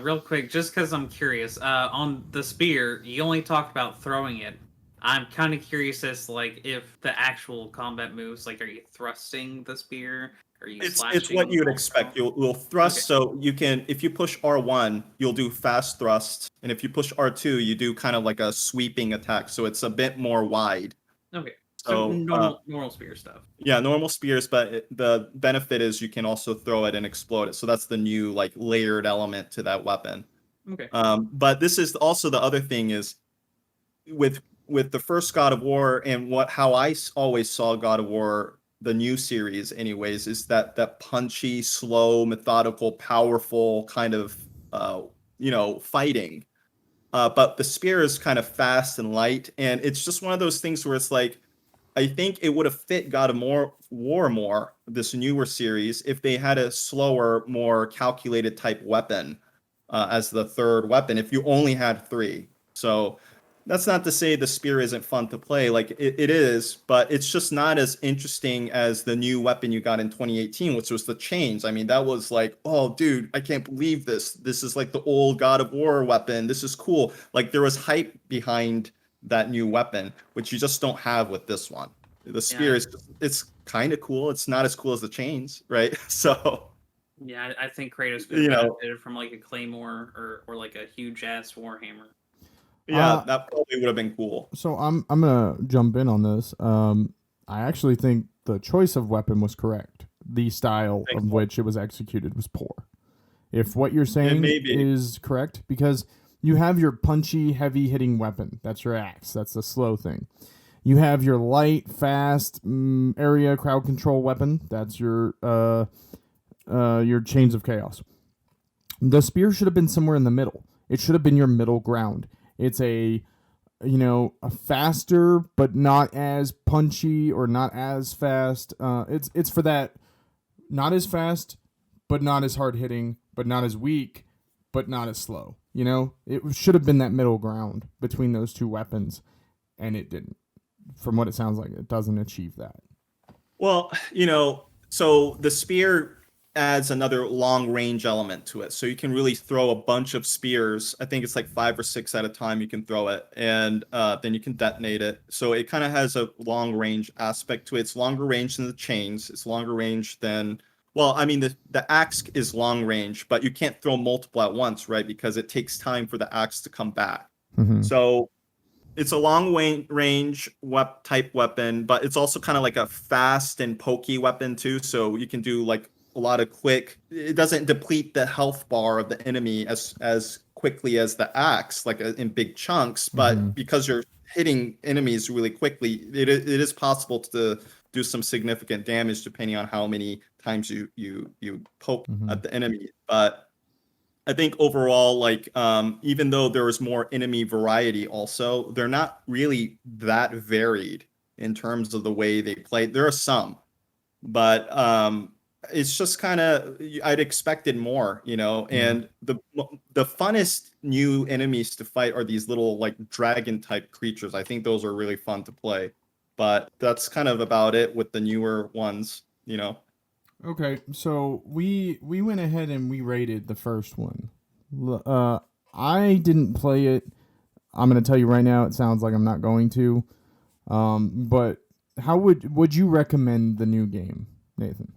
Real quick, just because I'm curious, on the spear, you only talked about throwing it. I'm kind of curious as to, like, if the actual combat moves, like, are you thrusting the spear? Are you slashing? It's what you'd expect. You'll thrust, so you can, if you push R1, you'll do fast thrust, and if you push R2, you do kind of like a sweeping attack, so it's a bit more wide. Okay. So normal spear stuff. Yeah, normal spears, but the benefit is you can also throw it and explode it. So that's the new like layered element to that weapon. Okay. But this is also the other thing is with the first God of War and how I always saw God of War, the new series anyways, is that punchy, slow, methodical, powerful kind of fighting. But the spear is kind of fast and light, and it's just one of those things where it's like, I think it would have fit God of War more, this newer series, if they had a slower, more calculated type weapon as the third weapon, if you only had 3. So that's not to say the spear isn't fun to play. Like, it is, but it's just not as interesting as the new weapon you got in 2018, which was the chains. I mean, that was like, oh, dude, I can't believe this. This is like the old God of War weapon. This is cool. Like, there was hype behind that new weapon, which you just don't have with this one. The spear it's kind of cool. It's not as cool as the chains, right? So yeah, I think Kratos could have benefited from like a claymore or like a huge ass warhammer. Yeah, that probably would have been cool. So I'm gonna jump in on this. I actually think the choice of weapon was correct. The style of which it was executed was poor. If what you're saying is correct, because you have your punchy, heavy-hitting weapon. That's your axe. That's the slow thing. You have your light, fast area crowd control weapon. That's your chains of chaos. The spear should have been somewhere in the middle. It should have been your middle ground. It's a faster but not as punchy or not as fast. It's for that not as fast but not as hard hitting, but not as weak, but not as slow. You know, it should have been that middle ground between those two weapons, and it didn't. From what it sounds like, it doesn't achieve that. Well, so the spear adds another long range element to it. So you can really throw a bunch of spears. I think it's like 5 or 6 at a time you can throw it, and then you can detonate it. So it kind of has a long range aspect to it. It's longer range than the chains. It's longer range than, well, I mean, the axe is long range, but you can't throw multiple at once, right? Because it takes time for the axe to come back. Mm-hmm. So it's a long range type weapon, but it's also kind of like a fast and pokey weapon too. So you can do like a lot of quick. It doesn't deplete the health bar of the enemy as quickly as the axe, like in big chunks. But because you're hitting enemies really quickly, it is possible to do do some significant damage depending on how many times you poke at the enemy. But I think overall, like, even though there is more enemy variety also, they're not really that varied in terms of the way they play. There are some, but it's just kind of, I'd expected more, you know. And the funnest new enemies to fight are these little like dragon type creatures. I think those are really fun to play, but that's kind of about it with the newer ones, you know. Okay, so we went ahead and we rated the first one. I didn't play it. I'm gonna tell you right now. It sounds like I'm not going to. But how would you recommend the new game, Nathan?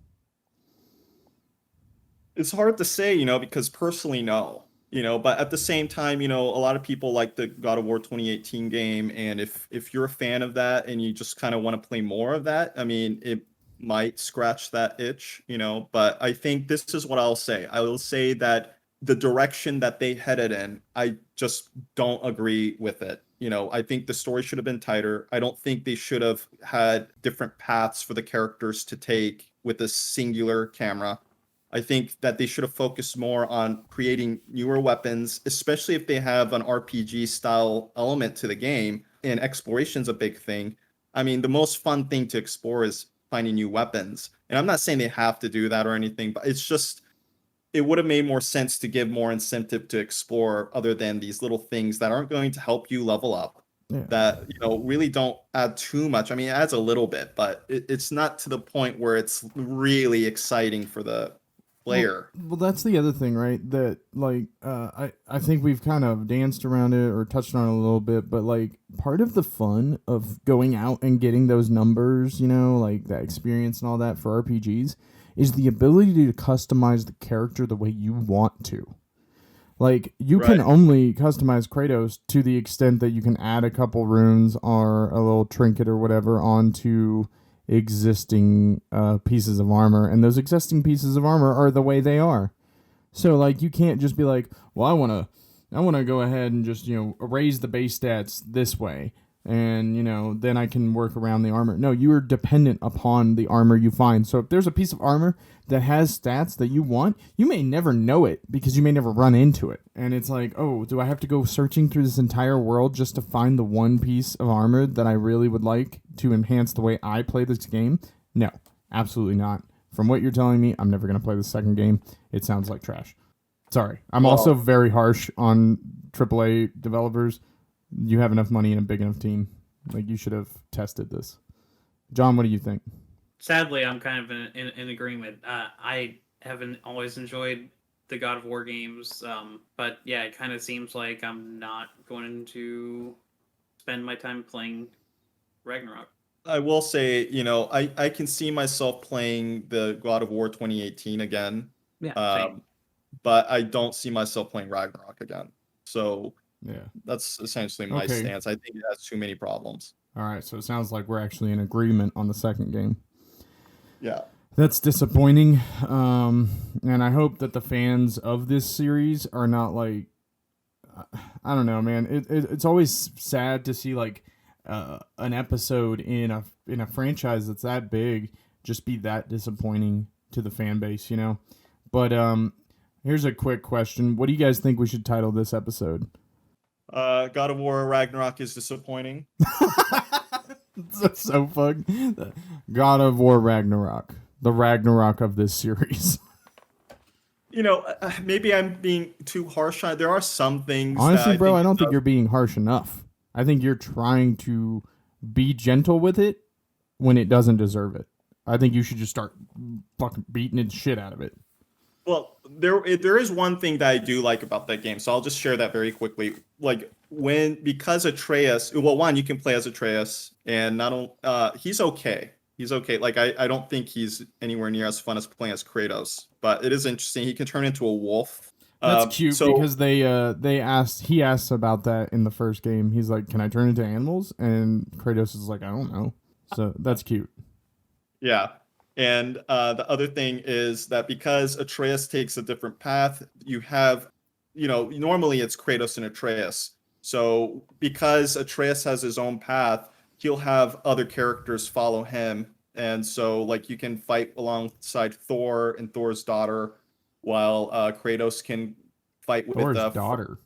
It's hard to say, you know, because personally, no, you know, but at the same time, you know, a lot of people like the God of War 2018 game, and if you're a fan of that and you just kind of want to play more of that, I mean, it might scratch that itch, you know. But I think this is what I'll say. I will say that the direction that they headed in, I just don't agree with it. You know, I think the story should have been tighter. I don't think they should have had different paths for the characters to take with a singular camera. I think that they should have focused more on creating newer weapons, especially if they have an RPG style element to the game, and exploration's a big thing. I mean, the most fun thing to explore is finding new weapons. And I'm not saying they have to do that or anything, but it's just, it would have made more sense to give more incentive to explore other than these little things that aren't going to help you level up. Yeah. That, you know, really don't add too much. I mean, it adds a little bit, but it's not to the point where it's really exciting for the player. Well, that's the other thing, right? That like I think we've kind of danced around it or touched on it a little bit, but like part of the fun of going out and getting those numbers, you know, like that experience and all that for RPGs is the ability to customize the character the way you want to. Like, you Right. can only customize Kratos to the extent that you can add a couple runes or a little trinket or whatever onto existing pieces of armor, and those existing pieces of armor are the way they are. So, like, you can't just be like, well, I wanna go ahead and just, you know, raise the base stats this way, and, you know, then I can work around the armor. No, you are dependent upon the armor you find. So if there's a piece of armor that has stats that you want, you may never know it because you may never run into it. And it's like, oh, do I have to go searching through this entire world just to find the one piece of armor that I really would like to enhance the way I play this game? No, absolutely not. From what you're telling me, I'm never going to play the second game. It sounds like trash. Sorry. I'm also very harsh on AAA developers. You have enough money and a big enough team. Like, you should have tested this. John, what do you think? Sadly, I'm kind of in agreement. I haven't always enjoyed the God of War games, but yeah, it kind of seems like I'm not going to spend my time playing Ragnarok. I will say, you know, I can see myself playing the God of War 2018 again. Yeah, same. But I don't see myself playing Ragnarok again. So Yeah. that's essentially my Okay. stance. I think it has too many problems. All right, so it sounds like we're actually in agreement on the second game. Yeah. That's disappointing. And I hope that the fans of this series are not like, I don't know, man. It's always sad to see like an episode in a franchise that's that big just be that disappointing to the fan base, you know. But here's a quick question: what do you guys think we should title this episode? God of War Ragnarok is disappointing. That's so fun. God of War Ragnarok, the Ragnarok of this series. You know, maybe I'm being too harsh on it. There are some things. Honestly, bro, I don't it think does- you're being harsh enough. I think you're trying to be gentle with it when it doesn't deserve it. I think you should just start fucking beating the shit out of it. Well, there is one thing that I do like about that game, so I'll just share that very quickly. Like because Atreus, well, one, you can play as Atreus, and not only he's okay. He's okay. Like I don't think he's anywhere near as fun as playing as Kratos, but it is interesting. He can turn into a wolf. That's cute because he asked about that in the first game. He's like, "Can I turn into animals?" And Kratos is like, "I don't know." So that's cute. Yeah. And the other thing is that because Atreus takes a different path, you have, you know, normally it's Kratos and Atreus. So because Atreus has his own path, he'll have other characters follow him And so like you can fight alongside Thor and Thor's daughter, while Kratos can fight with Thor's daughter.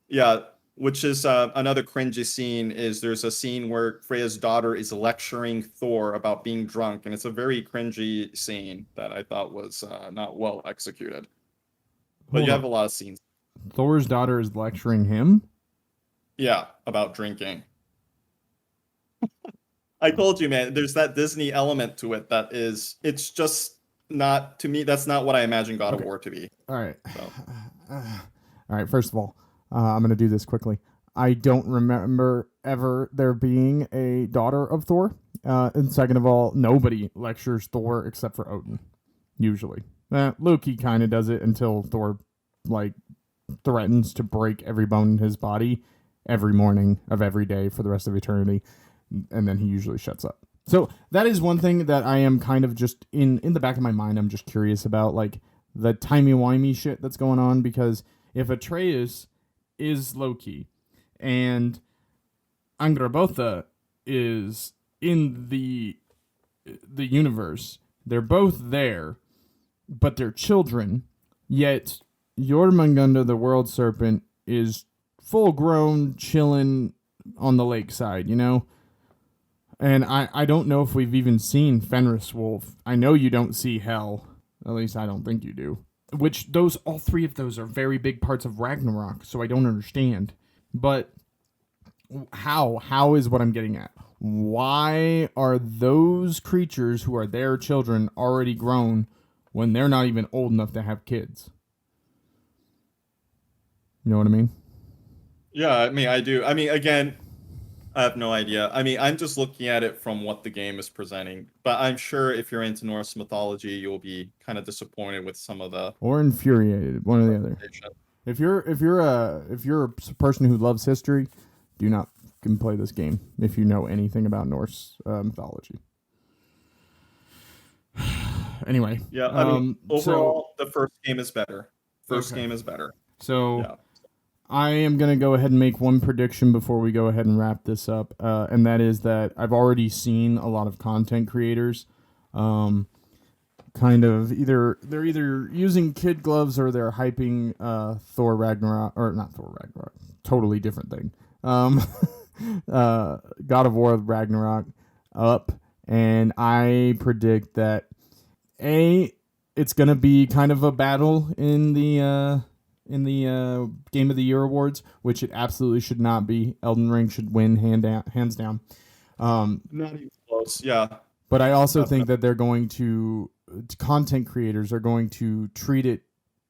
Yeah, which is another cringy scene. Is there's a scene where Freya's daughter is lecturing Thor about being drunk, and it's a very cringy scene that I thought was not well executed. But Hold you on. have a lot of scenes. Thor's daughter is lecturing him? Yeah, about drinking. I told you, man, there's that Disney element to it that is, it's just not, to me, that's not what I imagine God of War to be. All right. So. All right, first of all, I'm going to do this quickly. I don't remember ever there being a daughter of Thor. And second of all, nobody lectures Thor except for Odin, usually. Loki kind of does it until Thor, like, threatens to break every bone in his body every morning of every day for the rest of eternity, and then he usually shuts up. So that is one thing that I am kind of just in the back of my mind. I'm just curious about, like, the timey-wimey shit that's going on, because if Atreus is Loki and Angrboda is in the universe, they're both there, but they're children, yet Jormungandr, the world serpent, is full-grown, chilling on the lakeside, you know? And I don't know if we've even seen Fenris Wolf. I know you don't see Hel. At least I don't think you do. Which, all three of those are very big parts of Ragnarok, so I don't understand. But how is what I'm getting at. Why are those creatures who are their children already grown when they're not even old enough to have kids? You know what I mean? Yeah, I mean, I do. I mean, again, I have no idea. I mean, I'm just looking at it from what the game is presenting. But I'm sure if you're into Norse mythology, you'll be kind of disappointed with some of the, or infuriated, one or the other. If you're a person who loves history, do not can play this game if you know anything about Norse mythology. Anyway, yeah. I mean, overall, the first game is better. Game is better. So. Yeah. I am going to go ahead and make one prediction before we go ahead and wrap this up, and that is that I've already seen a lot of content creators kind of they're either using kid gloves or they're hyping Thor Ragnarok, or not Thor Ragnarok, totally different thing, God of War Ragnarok up, and I predict that it's going to be kind of a battle in the Game of the Year awards, which it absolutely should not be. Elden Ring should win hands down. Not even close. Yeah. But I also think that they're going to, content creators are going to treat it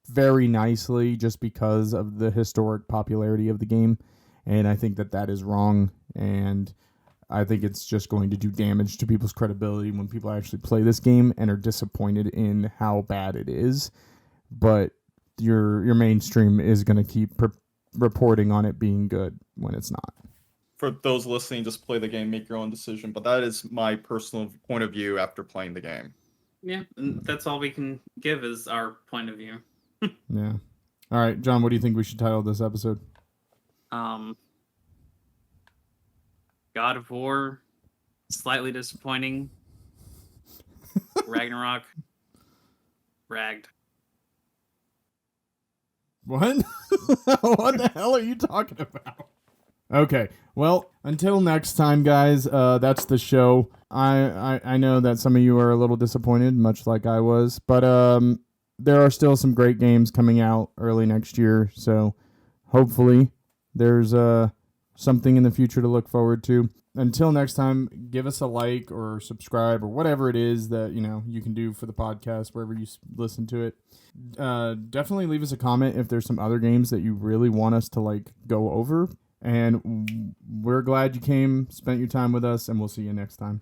very nicely just because of the historic popularity of the game. And I think that is wrong. And I think it's just going to do damage to people's credibility when people actually play this game and are disappointed in how bad it is. But your mainstream is going to keep reporting on it being good when it's not. For those listening, just play the game, make your own decision. But that is my personal point of view after playing the game. Yeah, and that's all we can give is our point of view. Yeah. All right, John, what do you think we should title this episode? God of War, slightly disappointing. Ragnarok, ragged. What? What the hell are you talking about? Okay, well, until next time, guys, that's the show. I know that some of you are a little disappointed, much like I was, but there are still some great games coming out early next year, so hopefully there's something in the future to look forward to. Until next time, give us a like or subscribe or whatever it is that you can do for the podcast wherever you listen to it. Definitely leave us a comment if there's some other games that you really want us to go over. And we're glad you came, spent your time with us, and we'll see you next time.